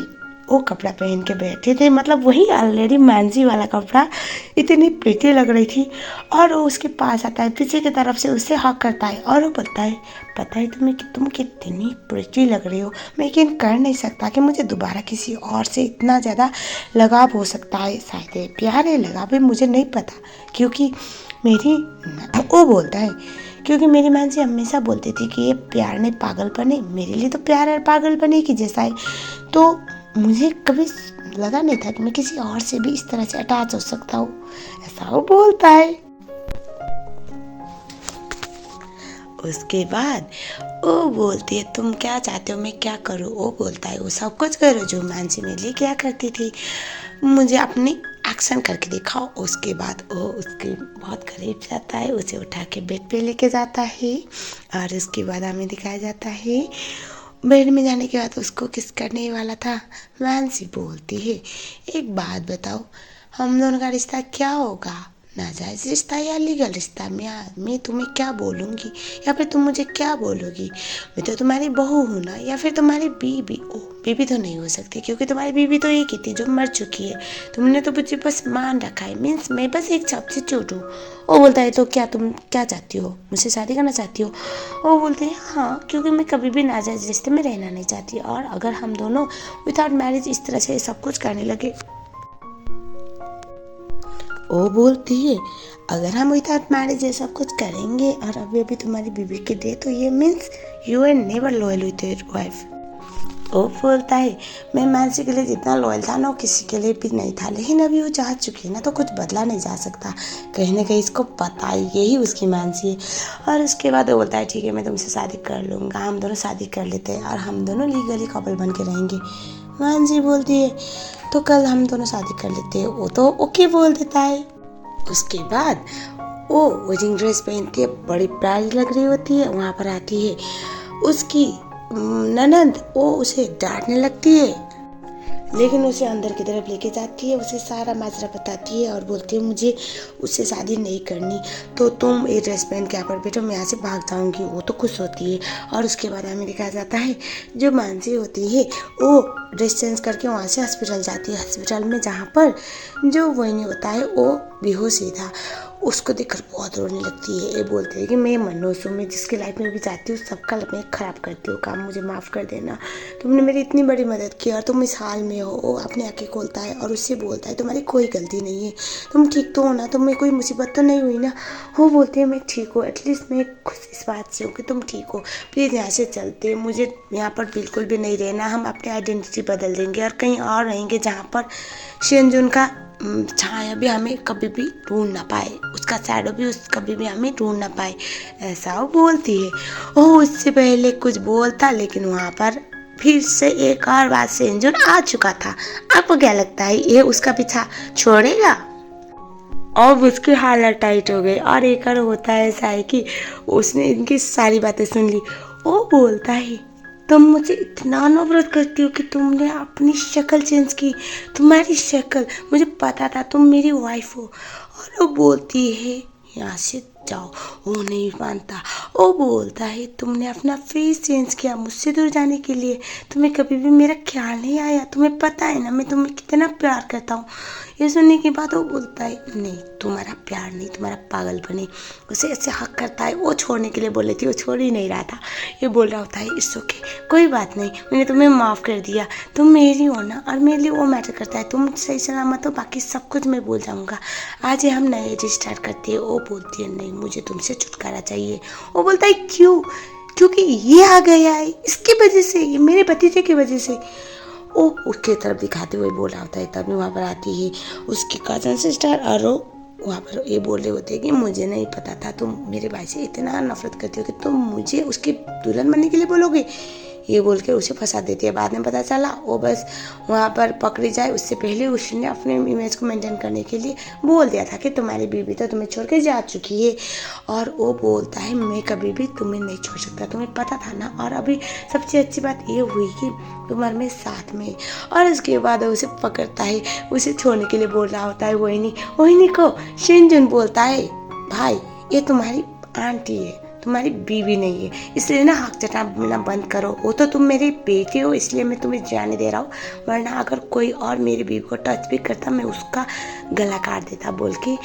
वो कपड़ा पहन के बैठे थे, मतलब वही ऑलरेडी मानसी वाला कपड़ा, इतनी प्रीति लग रही थी। और वो उसके पास आता है, पीछे की तरफ से उससे हक करता है और वो बोलता है पता है तुम्हें कि तुम कितनी प्रीति लग रही हो, मैं यकीन कर नहीं सकता कि मुझे दोबारा किसी और से इतना ज़्यादा लगाव हो सकता है, शायद ये प्यार है, लगाव है, मुझे नहीं पता, क्योंकि वो बोलता है क्योंकि मेरी मानसी हमेशा बोलती थी कि ये प्यार नहीं पागलपन है, मेरे लिए तो प्यार और पागलपन ही की जैसा है, तो मुझे कभी लगा नहीं था कि मैं किसी और से भी इस तरह से अटैच हो सकता हूँ, ऐसा वो बोलता है। उसके बाद वो बोलती है तुम क्या चाहते हो मैं क्या करूँ, वो बोलता है वो सब कुछ करो जो मानसी मेरे लिए क्या करती थी, मुझे अपनी एक्शन करके दिखाओ। उसके बाद वो उसके बहुत करीब जाता है, उसे उठा के बेड पे लेके जाता है और उसके बाद हमें दिखाया जाता है बेड में जाने के बाद उसको किस करने वाला था। मानसी बोलती है एक बात बताओ, हम दोनों का रिश्ता क्या होगा, नाजायज़ रिश्ता या लीगल रिश्ता? मैं तुम्हें क्या बोलूँगी या फिर तुम मुझे क्या बोलोगी? मैं तो तुम्हारी बहू हूँ ना, या फिर तुम्हारी बीबी? ओह बीबी तो नहीं हो सकती क्योंकि तुम्हारी बीबी तो एक ही थी जो मर चुकी है, तुमने तो मुझे बस मान रखा है, मीन्स मैं बस एक सब्स्टिट्यूट हूँ। वो बोलता है तो क्या तुम क्या चाहती हो, मुझसे शादी करना चाहती हो? वो बोलते हैं हाँ, क्योंकि मैं कभी भी नाजायज़ रिश्ते में रहना नहीं चाहती, और अगर हम दोनों विदाउट मैरिज इस तरह से सब कुछ करने लगे, वो बोलती है अगर हम विदाउट मैरिज ये सब कुछ करेंगे और अभी अभी तुम्हारी बीवी की डेथ हुई है, means you are never loyal with your wife. वो बोलता है मैं मानसी के लिए जितना लॉयल था ना किसी के लिए भी नहीं था, लेकिन अभी वो जा चुकी है ना तो कुछ बदला नहीं जा सकता, कहीं ना कहीं इसको पता है यही उसकी मानसी है। और उसके बाद वो बोलता है ठीक है मैं तुमसे शादी कर लूँगा, हम दोनों शादी कर लेते हैं और हम दोनों लीगली कपल बन के रहेंगे। मानसी बोलती है तो कल हम दोनों शादी कर लेते हैं, वो तो ओके बोल देता है। उसके बाद वो वेडिंग ड्रेस पहनती है, बड़ी प्यारी लग रही होती है, वहाँ पर आती है उसकी ननद, वो उसे डांटने लगती है, लेकिन उसे अंदर की तरफ लेके जाती है, उसे सारा माजरा बताती है और बोलती है मुझे उससे शादी नहीं करनी, तो तुम ये ड्रेस पहन के यहाँ पर बैठो, मैं यहाँ से भाग जाऊँगी। वो तो खुश होती है। और उसके बाद हमें दिखाया जाता है जो मानसी होती है वो ड्रेस चेंज करके वहाँ से हॉस्पिटल जाती है, हॉस्पिटल में जहाँ पर जो वही होता है वो बेहोश ही था, उसको देखकर बहुत रोने लगती है। ये बोलते हैं कि मैं मनोज हूँ, मैं जिसकी लाइफ में भी जाती हूँ सबका मैं ख़राब करती हूँ काम, मुझे माफ़ कर देना, तुमने मेरी इतनी बड़ी मदद की और तुम इस हाल में हो। वो अपने आँखें खोलता है और उससे बोलता है तुम्हारी कोई गलती नहीं है, तुम ठीक तो हो ना, तुम्हें कोई मुसीबत तो नहीं हुई ना? वो बोलते हैं मैं ठीक हूँ, एटलीस्ट मैं खुश इस बात से हूँ कि तुम ठीक हो, प्लीज़ यहाँ से चलते, मुझे यहाँ पर बिल्कुल भी नहीं रहना, हम अपनी आइडेंटिटी बदल देंगे और कहीं और रहेंगे जहाँ पर शेनजुन का छाया भी हमें कभी भी ढूंढ ना पाए, उसका शैडो भी कभी भी हमें ढूंढ ना पाए, ऐसा वो बोलती है। ओह उससे पहले कुछ बोलता, लेकिन वहाँ पर फिर से एक और बात शेनजुन आ चुका था। आपको क्या लगता है ये उसका पीछा छोड़ेगा? और उसकी हालत टाइट हो गई। और एक और होता है ऐसा है कि उसने इनकी सारी बातें सुन ली। वो बोलता है तुम मुझे इतना नफरत करती हो कि तुमने अपनी शक्ल चेंज की, तुम्हारी शक्ल, मुझे पता था तुम मेरी वाइफ हो। और वो बोलती है यहाँ से जाओ। वो नहीं मानता, वो बोलता है तुमने अपना फेस चेंज किया मुझसे दूर जाने के लिए, तुम्हें कभी भी मेरा ख्याल नहीं आया, तुम्हें पता है ना मैं तुम्हें कितना प्यार करता हूँ। ये सुनने के बाद वो बोलता है नहीं तुम्हारा प्यार नहीं, तुम्हारा पागलपन है। उसे ऐसे हक करता है, वो छोड़ने के लिए बोले थी, वो छोड़ ही नहीं रहा था। ये बोल रहा होता है इट्स ओके, कोई बात नहीं, मैंने तुम्हें माफ़ कर दिया, तुम मेरी हो ना, और मेरे लिए वो मैटर करता है, तुम सही सलामत हो, बाकी सब कुछ मैं भूल जाऊँगा, आज ही हम नए रिस्टार्ट करते हैं। वो बोलती है नहीं मुझे तुमसे छुटकारा चाहिए। वो बोलता है क्यों? क्योंकि ये आ गया है, इसकी वजह से, ये मेरे भतीजे की वजह से। वो उसके तरफ दिखाते हुए बोल रहा होता है। तभी वहाँ पर आती है उसकी कजन सिस्टर और वो वहाँ पर ये बोल रहे होते हैं कि मुझे नहीं पता था तुम मेरे भाई से इतना नफरत करती हो कि तुम मुझे उसकी दुल्हन बनने के लिए बोलोगे। ये बोल के उसे फंसा देती है। बाद में पता चला वो बस वहाँ पर पकड़ी जाए उससे पहले उसने अपने इमेज को मेंटेन करने के लिए बोल दिया था कि तुम्हारी बीवी तो तुम्हें छोड़ के जा चुकी है। और वो बोलता है मैं कभी भी तुम्हें नहीं छोड़ सकता, तुम्हें पता था ना। और अभी सबसे अच्छी बात ये हुई कि तुम और मैं साथ में। और उसके बाद उसे पकड़ता है, उसे छोड़ने के लिए बोल रहा होता है। वही को शिनजुन बोलता है भाई ये तुम्हारी आंटी है, तुम्हारी बीवी नहीं है, इसलिए ना हक जताना बंद करो। वो तो तुम मेरी बेटी हो इसलिए मैं तुम्हें जाने दे रहा हूँ, वरना अगर कोई और मेरी बीवी को टच भी करता मैं उसका गला काट देता, बोल के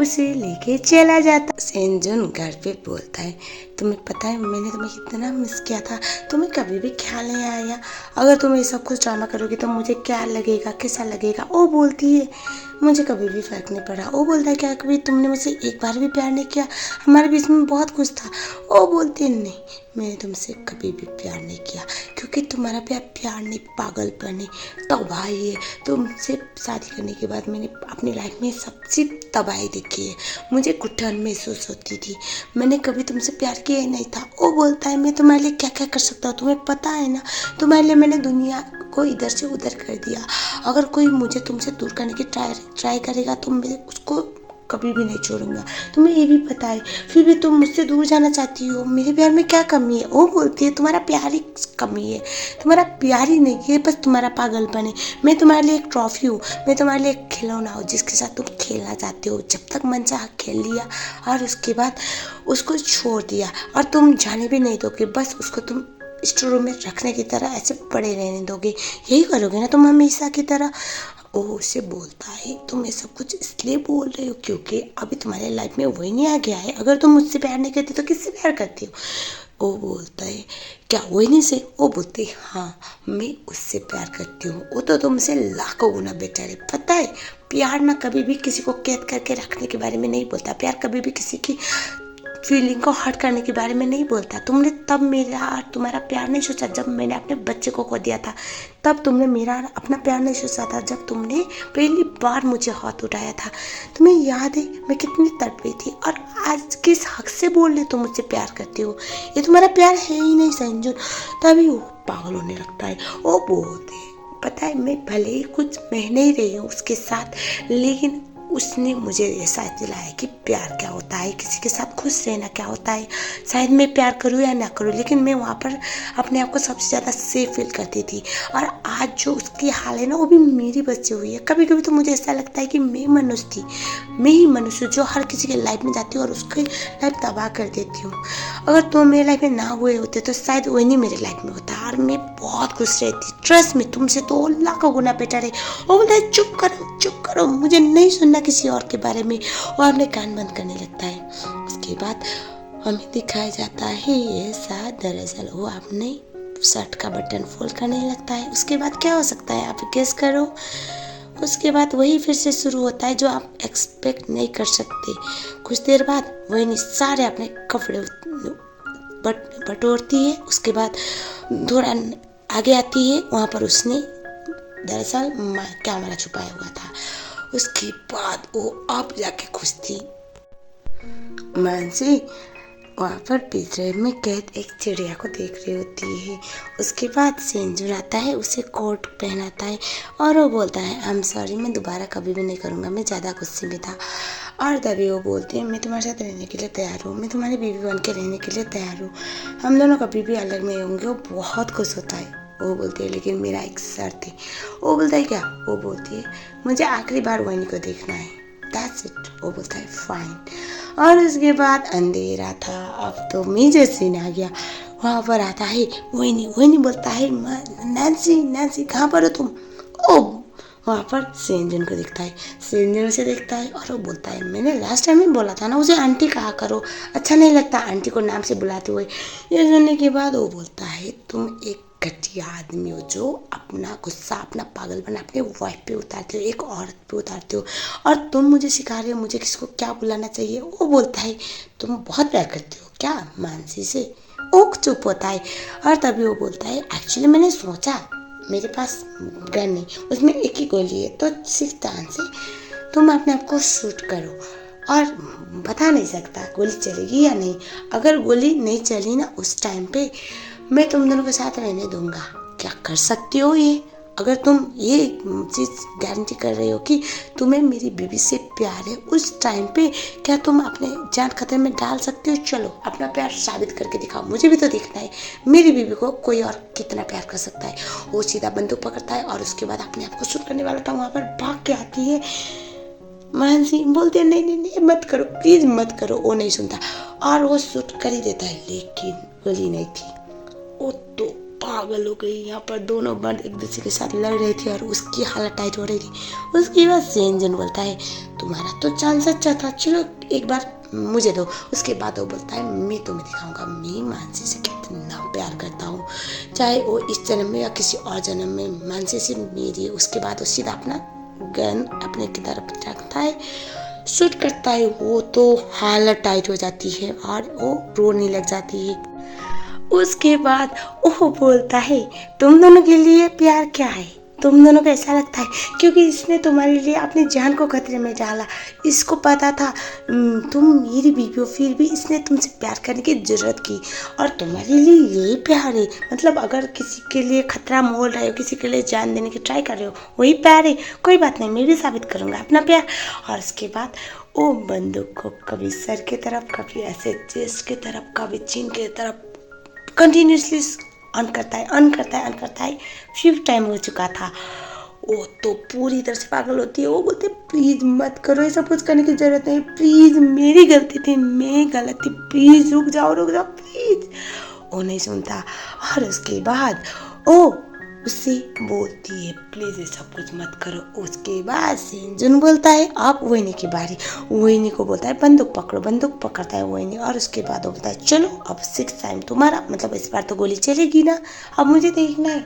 उसे लेके चला जाता। सेंजुन घर पे बोलता है तुम्हें पता है मैंने तुम्हें कितना मिस किया था, तुम्हें कभी भी ख्याल नहीं आया अगर तुम ये सब कुछ ड्रामा करोगी तो मुझे क्या लगेगा, कैसा लगेगा। वो बोलती है मुझे कभी भी फर्क नहीं पड़ा। वो बोलता है क्या कभी तुमने मुझसे एक बार भी प्यार नहीं किया, हमारे बीच में बहुत कुछ था। वो बोलती है नहीं मैंने तुमसे कभी भी प्यार नहीं किया, क्योंकि तुम्हारा प्यार नहीं पागलपन है, तबाही है। तुमसे शादी करने के बाद मैंने अपनी लाइफ में सबसे तबाही देखी है, मुझे घुटन महसूस होती थी, मैंने कभी तुमसे प्यार किया ही नहीं था। वो बोलता है मैं तुम्हारे लिए क्या क्या कर सकता हूँ तुम्हें पता है ना, तुम्हारे लिए मैंने दुनिया को इधर से उधर कर दिया। अगर कोई मुझे तुमसे दूर करने की ट्राई करेगा तो मैं उसको कभी भी नहीं छोड़ूंगा, तुम्हें ये भी पता है, फिर भी तुम मुझसे दूर जाना चाहती हो, मेरे प्यार में क्या कमी है। वो बोलती है तुम्हारा प्यार ही कमी है, तुम्हारा प्यार ही नहीं है, बस तुम्हारा पागलपन है। मैं तुम्हारे लिए एक ट्रॉफी हूँ, मैं तुम्हारे लिए एक खिलौना हूँ जिसके साथ तुम खेलना चाहते हो। जब तक मन चाह खेल लिया और उसके बाद उसको छोड़ दिया और तुम जाने भी नहीं दोगे, बस उसको तुम स्टोर रूम में रखने की तरह ऐसे पड़े रहने दोगे, यही करोगे ना तुम हमेशा की तरह। वो उसे बोलता है तुम ये सब कुछ इसलिए बोल रहे हो क्योंकि अभी तुम्हारे लाइफ में वही नहीं आ गया है, अगर तुम मुझसे प्यार नहीं करती तो किससे प्यार करती हो। वो बोलता है क्या वही नहीं से। वो बोलते है हाँ मैं उससे प्यार करती हूँ, वो तो तुमसे लाखों गुना बेटर है। पता है प्यार ना कभी भी किसी को कैद करके रखने के बारे में नहीं बोलता, प्यार कभी भी किसी की फीलिंग को हर्ट करने के बारे में नहीं बोलता। तुमने तब मेरा और तुम्हारा प्यार नहीं सोचा जब मैंने अपने बच्चे को खो दिया था, तब तुमने मेरा अपना प्यार नहीं सोचा था जब तुमने पहली बार मुझे हाथ उठाया था। तुम्हें याद है मैं कितनी तड़पी थी, और आज किस हक से बोल रहे तुम मुझसे प्यार करती हो, ये तुम्हारा प्यार है ही नहीं संजुन। तभी वो पागल होने लगता है। वो बोलते पता है मैं भले ही कुछ महीने ही रही हूँ उसके साथ, लेकिन उसने मुझे एहसास दिलाया कि प्यार क्या होता है, किसी के साथ खुश रहना क्या होता है। शायद मैं प्यार करूँ या ना करूँ, लेकिन मैं वहाँ पर अपने आप को सबसे ज़्यादा सेफ फील करती थी। और आज जो उसकी हाल है ना वो भी मेरी वजह से हुई है। कभी कभी तो मुझे ऐसा लगता है कि मैं मनुष्य थी, मैं ही मनुष्य जो हर किसी के लाइफ में जाती हूँ और उसकी लाइफ तबाह कर देती हूँ। अगर तुम मेरे लाइफ में ना हुए होते तो शायद वही नहीं मेरे लाइफ में होता और मैं बहुत खुश रहती। ट्रस्ट में तुमसे तो लाखों गुना बेटर है। वो बोलता है चुप करो, मुझे नहीं सुनना किसी और के बारे में, और अपने कान बंद करने लगता है। उसके बाद हमें दिखाया जाता है ऐसा दरअसल वो अपने शर्ट का बटन फोल्ड करने लगता है। उसके बाद क्या हो सकता है आप गेस करो। उसके बाद वही फिर से शुरू होता है जो आप एक्सपेक्ट नहीं कर सकते। कुछ देर बाद वही नहीं सारे अपने कपड़े बटोरती है। उसके बाद थोड़ा आगे आती है, वहाँ पर उसने दरअसल कैमरा छुपाया हुआ था। उसके बाद वो अब जाके खुश थी। मानसी वहाँ पर पिंजरे में कैद एक चिड़िया को देख रही होती है। उसके बाद सेंजुन आता है, उसे कोट पहनाता है और वो बोलता है आई एम सॉरी, मैं दोबारा कभी भी नहीं करूँगा, मैं ज़्यादा गुस्से में था। और तभी वो बोलते हैं मैं तुम्हारे साथ रहने के लिए तैयार हूँ, मैं तुम्हारी बीवी बन के रहने के लिए तैयार हूँ, हम दोनों कभी भी अलग नहीं होंगे। वो बहुत खुश होता है। वो बोलती है लेकिन मेरा एक शर्त है। वो बोलता है क्या। वो बोलती है मुझे आखिरी बार वही को देखना है, दैट्स इट। वो बोलता है फाइन। और उसके बाद अंधेरा था, अब तो मेजर सीन आ गया। वहाँ पर आता है वही बोलता है नैन्सी कहाँ पर हो तुम। ओ वहाँ पर सेंजन को दिखता है, सेंजन उसे देखता है और वो बोलता है मैंने लास्ट टाइम ही बोला था ना उसे आंटी कहा करो, अच्छा नहीं लगता आंटी को नाम से बुलाते हुए। ये सुनने के बाद वो बोलता है तुम एक घटिया आदमी हो जो अपना गुस्सा अपना पागलपन अपने वाइफ पे उतारते हो, एक औरत पे उतारते हो, और तुम मुझे सिखा रहे हो मुझे किसको क्या बुलाना चाहिए। वो बोलता है तुम बहुत प्यार करते हो क्या मानसी से। वो चुप होता है और तभी वो बोलता है एक्चुअली मैंने सोचा मेरे पास गन नहीं, उसमें एक ही गोली है, तो सिक्स चांस है, तुम अपने आप को शूट करो। और बता नहीं सकता गोली चलेगी या नहीं। अगर गोली नहीं चली ना उस टाइम पे, मैं तुम दोनों के साथ रहने दूंगा। क्या कर सकती हो ये? अगर तुम ये चीज़ गारंटी कर रहे हो कि तुम्हें मेरी बीवी से प्यार है, उस टाइम पे क्या तुम अपने जान खतरे में डाल सकते हो? चलो अपना प्यार साबित करके दिखाओ, मुझे भी तो देखना है मेरी बीवी को कोई और कितना प्यार कर सकता है। वो सीधा बंदूक पकड़ता है और उसके बाद अपने आप को शूट करने वाला था, वहाँ पर भाग के आती है। मानसी बोलते हैं नहीं नहीं नहीं मत करो, प्लीज़ मत करो। वो नहीं सुनता और वो शूट कर ही देता है, लेकिन गोली नहीं थी। वो तो पागल हो गई। यहाँ पर दोनों मर्द एक दूसरे के साथ लड़ रहे थे और उसकी हालत टाइट हो रही थी। उसके बाद सेंजन बोलता है तुम्हारा तो चांस अच्छा था, चलो एक बार मुझे दो। उसके बाद वो बोलता है मैं तुम्हें दिखाऊंगा मैं मानसी से कितना प्यार करता हूँ, चाहे वो इस जन्म में या किसी और जन्म में मानसी से मेरी। उसके बाद वो सीधा अपना गन अपने की तरफ रखता है, शूट करता है। वो तो हालत टाइट हो जाती है और वो रोने लग जाती है। उसके बाद वो बोलता है तुम दोनों के लिए प्यार क्या है? तुम दोनों को ऐसा लगता है क्योंकि इसने तुम्हारे लिए अपनी जान को खतरे में डाला। इसको पता था तुम मेरी बीवी हो, फिर भी इसने तुमसे प्यार करने की जरूरत की और तुम्हारे लिए यही प्यार है। मतलब अगर किसी के लिए खतरा मोल रहे हो, किसी के लिए जान देने की ट्राई कर रहे हो, वही प्यार है। कोई बात नहीं, मैं भी साबित करूँगा अपना प्यार। और उसके बाद वो बंदूक को कभी सर की तरफ, कभी ऐसे चेस्ट की तरफ, कभी चिन की तरफ कंटिन्यूसली ऑन करता है। 5 टाइम हो चुका था। वो तो पूरी तरह से पागल होती है। वो बोलते प्लीज़ मत करो, ये सब कुछ करने की ज़रूरत नहीं, प्लीज़ मेरी गलती थी, मैं गलत थी, प्लीज़ रुक जाओ प्लीज़। वो नहीं सुनता और उसके बाद ओ उससे बोलती है प्लीज़ ये सब कुछ मत करो। उसके बाद सेंजन बोलता है अब वोइनी की बारी। वोइनी को बोलता है बंदूक पकड़ो, बंदूक पकड़ता है वोइनी। और उसके बाद वो बोलता है चलो अब 6 टाइम तुम्हारा, मतलब इस बार तो गोली चलेगी ना, अब मुझे देखना है।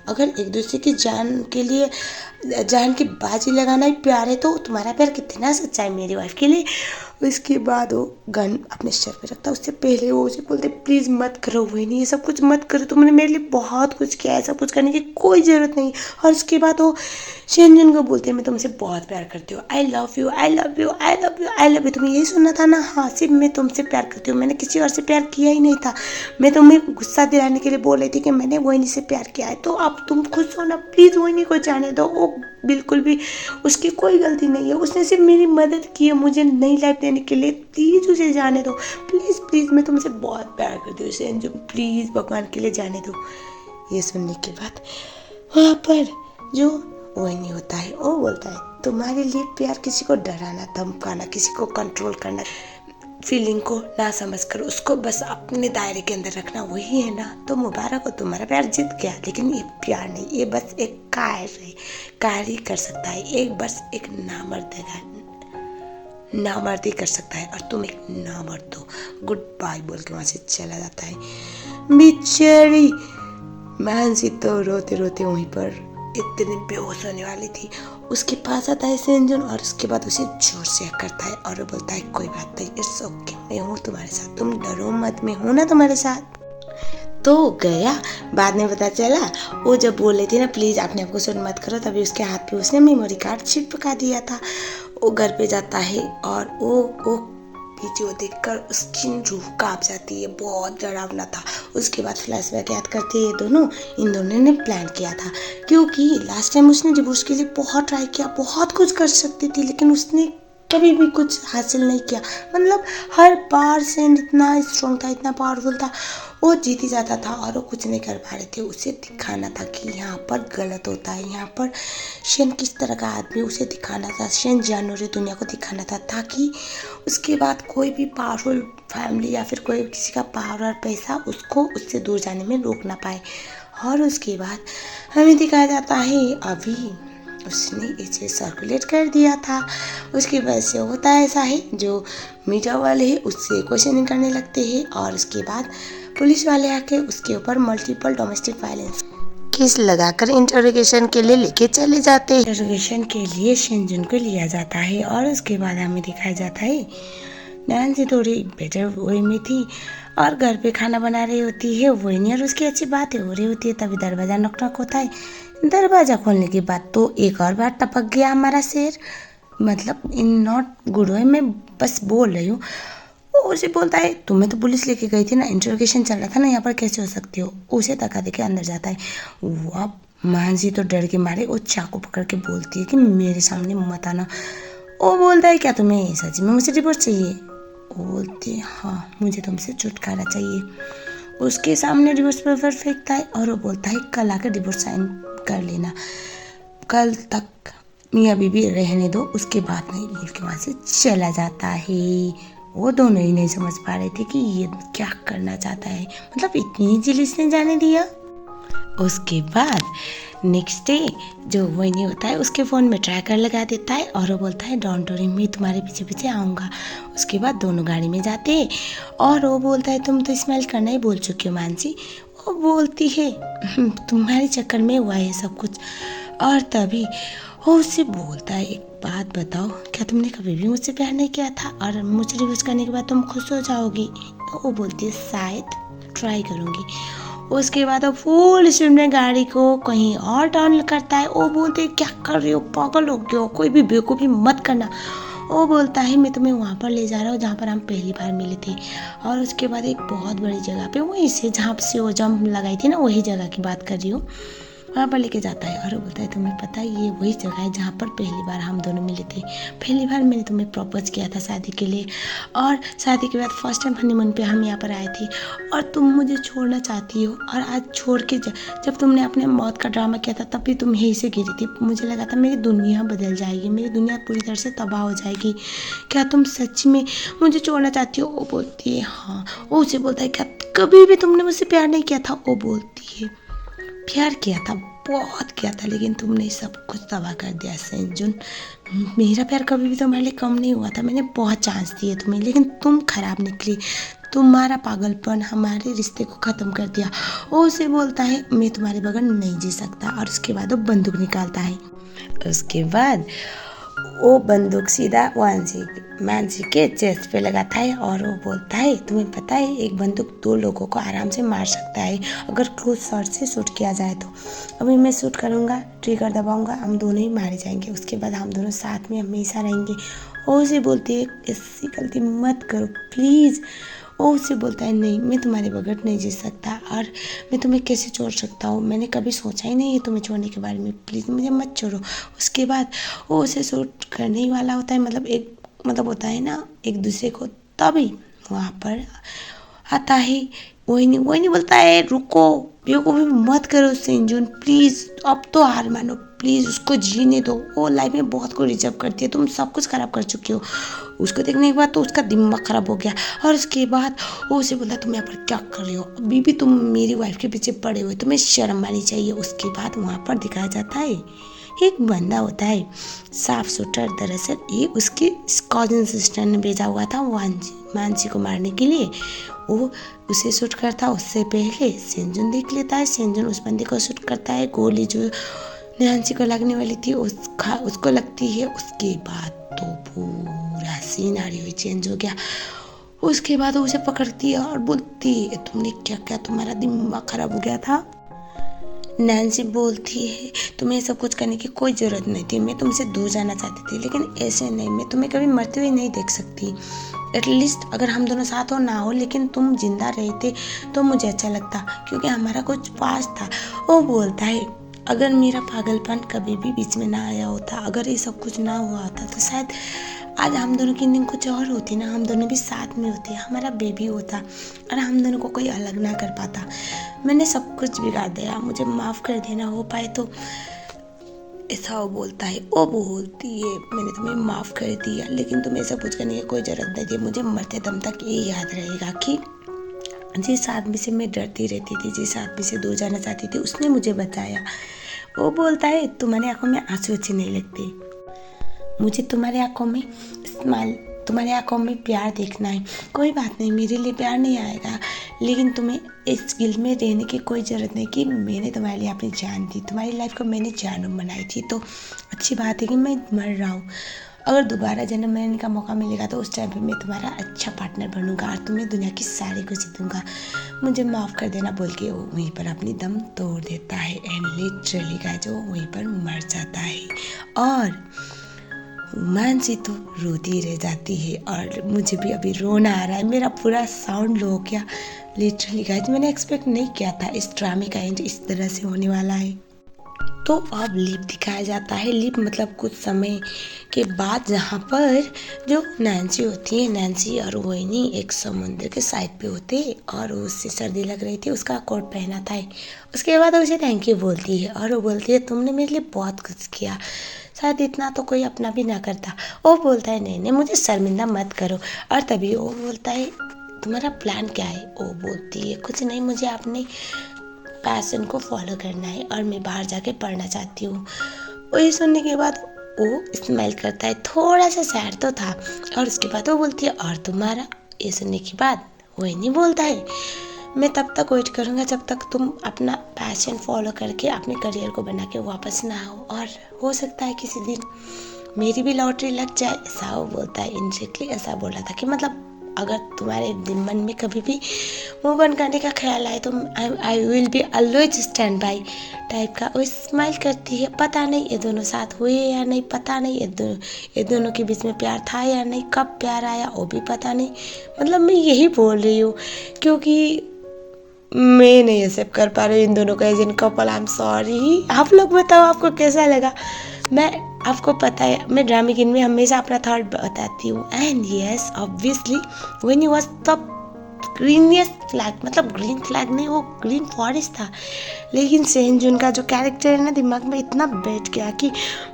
अगर एक दूसरे की जान के लिए जान की बाजी लगाना ही प्यार है तो तुम्हारा प्यार कितना सच्चा है मेरी वाइफ के लिए। उसके बाद वो गन अपने सर पे रखता है। उससे पहले वो उसे बोलते प्लीज़ मत करो वही, ये सब कुछ मत करो, तुमने मेरे लिए बहुत कुछ किया है, सब कुछ करने की कोई ज़रूरत नहीं। और उसके बाद वो शेनजन को बोलते हैं मैं तुमसे बहुत प्यार करती हूँ, I love you I love you I love you I love you. तुम्हें यही सुनना था ना? हाँ, सिर्फ मैं तुमसे प्यार करती हूँ, मैंने किसी और से प्यार किया ही नहीं था। मैं तुम्हें गुस्सा दिलाने के लिए बोल रही थी कि मैंने वोइनी से प्यार किया है, तो अब तुम खुश हो ना, प्लीज़ वोइनी को जाने दो। वो बिल्कुल भी उसकी कोई गलती नहीं है, उसने सिर्फ मेरी मदद की है मुझे नई लाइफ देने के लिए, प्लीज़ उसे जाने दो। प्लीज़ प्लीज़ मैं तुमसे बहुत प्यार करती हूँ सेंजू, प्लीज़ भगवान के लिए जाने दो। ये सुनने के बाद वहाँ पर जो वही होता है वो बोलता है तुम्हारे लिए प्यार किसी को डराना, धमकाना, किसी को कंट्रोल करना, फीलिंग को ना समझ कर उसको बस अपने दायरे के अंदर रखना, वही है ना? तो मुबारक हो, तुम्हारा प्यार जीत गया। लेकिन ये प्यार नहीं, ये बस एक कार्य है, कार्य कर सकता है, एक बस एक नामर्दी कर सकता है और तुम एक नामर्द हो। गुड बाय बोल के वहाँ से चला जाता है। बेचारी मानसी तो रोते रोते वहीं पर इतनी बेहोश होने वाली थी। उसके पास आता है सेंजन और उसके बाद उसे जोर से करता है और वो बोलता है कोई बात नहीं, इट्स ओके, मैं हूँ तुम्हारे साथ, तुम डरो मत, मैं हूँ ना तुम्हारे साथ। तो गया। बाद में पता चला वो जब बोल रही थी ना प्लीज़ अपने आप को शूट मत करो, तभी उसके हाथ पे उसने मेमोरी कार्ड चिपका दिया था। वो घर पे जाता है और वो वीडियो देखकर उसकी रूह कांप जाती है, बहुत डरावना था। उसके बाद फ्लैशबैक याद करते हैं इन दोनों ने प्लान किया था, क्योंकि लास्ट टाइम उसने डिवोर्स के लिए बहुत ट्राई किया, बहुत कुछ कर सकती थी लेकिन उसने कभी भी कुछ हासिल नहीं किया। मतलब हर बार सेंड इतना स्ट्रॉन्ग था, इतना पावरफुल था, वो जीत ही जाता था और वो कुछ नहीं कर पा रहे थे। उसे दिखाना था कि यहाँ पर गलत होता है, यहाँ पर शेन किस तरह का आदमी, उसे दिखाना था, शेन जानवर दुनिया को दिखाना था, ताकि उसके बाद कोई भी पावरफुल फैमिली या फिर कोई किसी का पावर और पैसा उसको उससे दूर जाने में रोक ना पाए। और उसके बाद हमें दिखाया जाता है अभी उसने इसे सर्कुलेट कर दिया था, उसकी वजह से होता है ऐसा है, जो मीडिया वाले हैं उससे क्वेश्चनिंग करने लगते हैं और उसके बाद पुलिस वाले आके उसके ऊपर मल्टीपल डोमेस्टिक वायलेंस केस लगाकर इंटरोगेशन के लिए लेके चले जाते हैं। इंटरोगेशन के लिए शेंजन को लिया जाता है और उसके बाद हमें दिखाया जाता है नैन्सी थोड़ी बेटर वे में थी और घर पे खाना बना रही होती है वही, और उसकी अच्छी बातें हो रही होती है। तभी दरवाज़ा नॉक नॉक होता है। दरवाज़ा खोलने के बाद तो एक और बार टपक गया हमारा शेर। मतलब इन नॉट गुड वे, मैं बस बोल रही हूँ। वो उसे बोलता है तुम्हें तो पुलिस लेके गई थी ना, इंटरोगेशन चल रहा था ना, यहाँ पर कैसे हो सकती हो। उसे धक्का देके अंदर जाता है वो। अब मानसी तो डर के मारे वो चाकू पकड़ के बोलती है कि मेरे सामने मत आना। वो बोलता है क्या तुम्हें सच में मुझसे डिवोर्स चाहिए। वो बोलती है हाँ, मुझे तुमसे छुटकारा चाहिए। उसके सामने डिवोर्स पेपर फेंकता है और वो बोलता है कल आकर डिवोर्स साइन कर लेना, कल तक मियाँ बीबी रहने दो, उसके बाद नहीं, बोल के वहाँ से चला जाता है। वो दोनों ही नहीं समझ पा रहे थे कि ये क्या करना चाहता है, मतलब इतनी इजीली इसने जाने दिया। उसके बाद नेक्स्ट डे जो वही होता है उसके फ़ोन में ट्रैकर लगा देता है और वो बोलता है डोंट वरी, मैं तुम्हारे पीछे पीछे आऊँगा। उसके बाद दोनों गाड़ी में जाते हैं और वो बोलता है तुम तो स्माइल करना ही भूल चुकी हो मानसी। वो बोलती है तुम्हारे चक्कर में हुआ है सब कुछ। और तभी वो उससे बोलता है एक बात बताओ, क्या तुमने कभी भी मुझसे प्यार नहीं किया था और मुझे डिवोर्स करने के बाद तुम खुश हो जाओगी। वो बोलती है शायद ट्राई करूँगी। उसके बाद वो फुल स्पीड में गाड़ी को कहीं और टर्न करता है। वो बोलते हैं क्या कर रही हो, पागल हो गए हो, कोई भी बेवकूफ़ी मत करना। वो बोलता है मैं तुम्हें वहाँ पर ले जा रहा हूँ जहाँ पर हम पहली बार मिले थे। और उसके बाद एक बहुत बड़ी जगह पे, वहीं से जहाँ से वो जंप लगाई थी ना, वही जगह की बात कर रही हूँ, वहाँ पर लेके जाता है। और वो बोलता है तुम्हें पता है ये वही जगह है जहाँ पर पहली बार हम दोनों मिले थे। पहली बार मैंने तुम्हें प्रपोज किया था शादी के लिए, और शादी के बाद फर्स्ट टाइम हनीमून पे हम यहाँ पर आए थे और तुम मुझे छोड़ना चाहती हो। और आज छोड़ के जब तुमने अपने मौत का ड्रामा किया था तब भी तुम यहीं से गिरी थी। मुझे लगा था मेरी दुनिया बदल जाएगी, मेरी दुनिया पूरी तरह से तबाह हो जाएगी। क्या तुम सच में मुझे छोड़ना चाहती हो। वो बोलती है हाँ। वो उसे बोलता है क्या कभी भी तुमने मुझसे प्यार नहीं किया था। वो बोलती है प्यार किया था, बहुत किया था, लेकिन तुमने सब कुछ तबाह कर दिया सेंजुन। मेरा प्यार कभी भी तुम्हारे लिए कम नहीं हुआ था, मैंने बहुत चांस दिए तुम्हें, लेकिन तुम खराब निकली। तुम्हारा पागलपन हमारे रिश्ते को ख़त्म कर दिया। वो उसे बोलता है मैं तुम्हारे बगैर नहीं जी सकता। और उसके बाद वो बंदूक निकालता है। उसके बाद वो बंदूक सीधा मानसी के चेस्ट पे लगाता है और वो बोलता है तुम्हें पता है एक बंदूक दो लोगों को आराम से मार सकता है अगर क्लोज शॉट से शूट किया जाए तो। अभी मैं शूट करूँगा, ट्रिगर दबाऊँगा, हम दोनों ही मारे जाएंगे। उसके बाद हम दोनों साथ में हमेशा रहेंगे। वो उसे बोलती है ऐसी गलती मत करो प्लीज़। वो उससे बोलता है नहीं, मैं तुम्हारे बगैर नहीं जी सकता और मैं तुम्हें कैसे छोड़ सकता हूँ, मैंने कभी सोचा ही नहीं है तुम्हें छोड़ने के बारे में, प्लीज़ मुझे मत छोड़ो। उसके बाद वो उसे शूट करने ही वाला होता है, मतलब होता है ना एक दूसरे को, तभी वहाँ पर आता है वही नहीं बोलता है रुको, बेवकूफ़ी मत करो सेंजुन प्लीज़, अब तो हार मानो प्लीज़, उसको जीने दो, वो लाइफ में बहुत को डिजर्व करती है, तुम सब कुछ खराब कर चुके हो। उसको देखने के बाद तो उसका दिमाग खराब हो गया। और उसके बाद वो उसे बोला तुम यहाँ पर क्या कर रहे हो, अभी भी तुम मेरी वाइफ के पीछे पड़े हुए, तुम्हें शर्म आनी चाहिए। उसके बाद वहाँ पर दिखाया जाता है एक बंदा होता है साफ सुथरा, दरअसल ये उसकी कॉजन सिस्टर ने भेजा हुआ था मानसी को मारने के लिए। वो उसे शूट करता उससे पहले सेंजुन देख लेता है। सेंजुन उस बंदे को शूट करता है, गोली जो नैन्सी को लगने वाली थी उसको लगती है। उसके बाद तो पूरा सीनारियो चेंज हो गया। उसके बाद वो उसे पकड़ती है और बोलती है तुमने क्या क्या, तुम्हारा दिमाग खराब हो गया था। नैन्सी बोलती है तुम्हें सब कुछ करने की कोई ज़रूरत नहीं थी, मैं तुमसे दूर जाना चाहती थी, लेकिन ऐसे नहीं, मैं तुम्हें कभी मरते हुए नहीं देख सकती। एटलीस्ट अगर हम दोनों साथ हो ना हो, लेकिन तुम जिंदा रहते तो मुझे अच्छा लगता, क्योंकि हमारा कुछ पास था। वो बोलता है अगर मेरा पागलपन कभी भी बीच में ना आया होता, अगर ये सब कुछ ना हुआ होता तो शायद आज हम दोनों की नींद कुछ और होती ना, हम दोनों भी साथ में होते, हमारा बेबी होता और हम दोनों को कोई अलग ना कर पाता। मैंने सब कुछ बिगाड़ दिया, मुझे माफ़ कर देना, हो पाए तो। ऐसा वो बोलता है। वो बोलती है मैंने तुम्हें माफ़ कर दिया, लेकिन तुम्हें सब कुछ करने की कोई ज़रूरत नहीं थी। मुझे मरते दम तक ये याद रहेगा कि जिस आदमी से मैं डरती रहती थी, जिस आदमी से दूर जाना चाहती थी, उसने मुझे बचाया। वो बोलता है तुम्हारी आंखों में आंसू अच्छे नहीं लगते, मुझे तुम्हारी आंखों में स्माइल, तुम्हारी आंखों में प्यार देखना है। कोई बात नहीं, मेरे लिए प्यार नहीं आएगा, लेकिन तुम्हें इस गिल्ड में रहने की कोई ज़रूरत नहीं कि मैंने तुम्हारे लिए अपनी जान दी, तुम्हारी लाइफ को मैंने जानू बनाई थी, तो अच्छी बात है कि मैं मर रहा हूँ। अगर दोबारा जन्म लेने का मौका मिलेगा तो उस टाइम पे मैं तुम्हारा अच्छा पार्टनर बनूंगा और तुम्हें दुनिया की सारी खुशी दूंगा, मुझे माफ़ कर देना बोल के वो वहीं पर अपनी दम तोड़ देता है एंड लिटरली गाइस वो वहीं पर मर जाता है। और मानसी तो रोती रह जाती है और मुझे भी अभी रोना आ रहा है, मेरा पूरा साउंड लो हो गया। लिटरली गाइस मैंने एक्सपेक्ट नहीं किया था इस ड्रामे का एंड इस तरह से होने वाला है। तो अब लीप दिखाया जाता है। लीप मतलब कुछ समय के बाद जहाँ पर जो नैन्सी होती है, नैन्सी और रोहिणी एक समुद्र के साइड पे होते और उससे सर्दी लग रही थी, उसका कोट पहना था। उसके बाद उसे थैंक यू बोलती है और वो बोलती है तुमने मेरे लिए बहुत कुछ किया, शायद इतना तो कोई अपना भी ना करता। वो बोलता है नहीं नहीं मुझे शर्मिंदा मत करो। और तभी वो बोलता है तुम्हारा प्लान क्या है। वो बोलती है कुछ नहीं, मुझे अपने पैशन को फॉलो करना है और मैं बाहर जाके पढ़ना चाहती हूँ। वही सुनने के बाद वो स्माइल करता है, थोड़ा सा सैड तो था। और उसके बाद वो बोलती है और तुम्हारा। ये सुनने के बाद वही नहीं बोलता है मैं तब तक वेट करूँगा जब तक तुम अपना पैशन फॉलो करके अपने करियर को बना के वापस ना आओ, और हो सकता है किसी दिन मेरी भी लॉटरी लग जाए, ऐसा वो बोलता है। इनडायरेक्टली ऐसा बोला था कि मतलब अगर तुम्हारे मन में कभी भी मूव ऑन करने का ख्याल आए तो I will be always stand by type का। वो स्माइल करती है, पता नहीं ये दोनों साथ हुए या नहीं, पता नहीं ये दोनों के बीच में प्यार था या नहीं, कब प्यार आया वो भी पता नहीं। मतलब मैं यही बोल रही हूँ क्योंकि मैं नहीं एक्सेप्ट कर पा रही हूँ इन दोनों का age in couple. I am sorry. आप लोग बताओ आपको कैसा लगा। मैं आपको पता है मैं ड्रामे किन में हमेशा अपना थॉट बताती हूँ। And yes obviously when you was the greeniest flag, मतलब ग्रीन फ्लैग नहीं वो ग्रीन फॉरेस्ट था, लेकिन सेंजुन का जो कैरेक्टर है ना दिमाग में इतना बैठ गया कि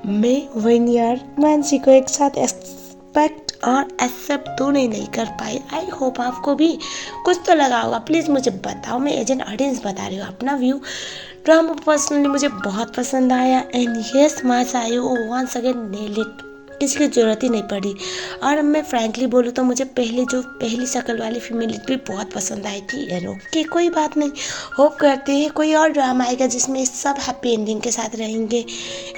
मैं वन ईयर मानसी को एक साथ एक्सपेक्ट और एक्सेप्ट तो नहीं कर पाई। आई होप आपको भी कुछ तो लगा होगा, प्लीज़ मुझे बताओ। मैं एज एन ऑडियंस बता रही हूँ अपना व्यू। ड्रामा पर्सनली मुझे बहुत पसंद आया and yes mass I once again nail it, किसी की ज़रूरत ही नहीं पड़ी। और मैं फ्रैंकली बोलूँ तो मुझे पहली शक्ल वाली फीमेल लीड भी बहुत पसंद आई थी। एंड ओके कोई बात नहीं, होप करते हैं कोई और ड्रामा आएगा जिसमें सब हैप्पी एंडिंग के साथ रहेंगे।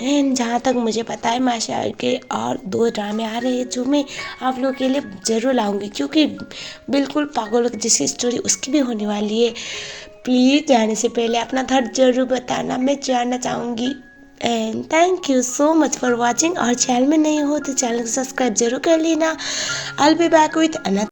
एंड जहाँ तक मुझे पता है माशा के और 2 ड्रामे आ रहे हैं जो मैं आप लोगों के लिए ज़रूर लाऊंगी क्योंकि बिल्कुल पागलों की जैसी स्टोरी उसकी भी होने वाली है। प्लीज़ जाने से पहले अपना थॉट ज़रूर बताना, मैं जानना चाहूँगी। And thank you so much for watching. और चैनल में नहीं हो तो चैनल को सब्सक्राइब जरूर कर लेना। I will be back with another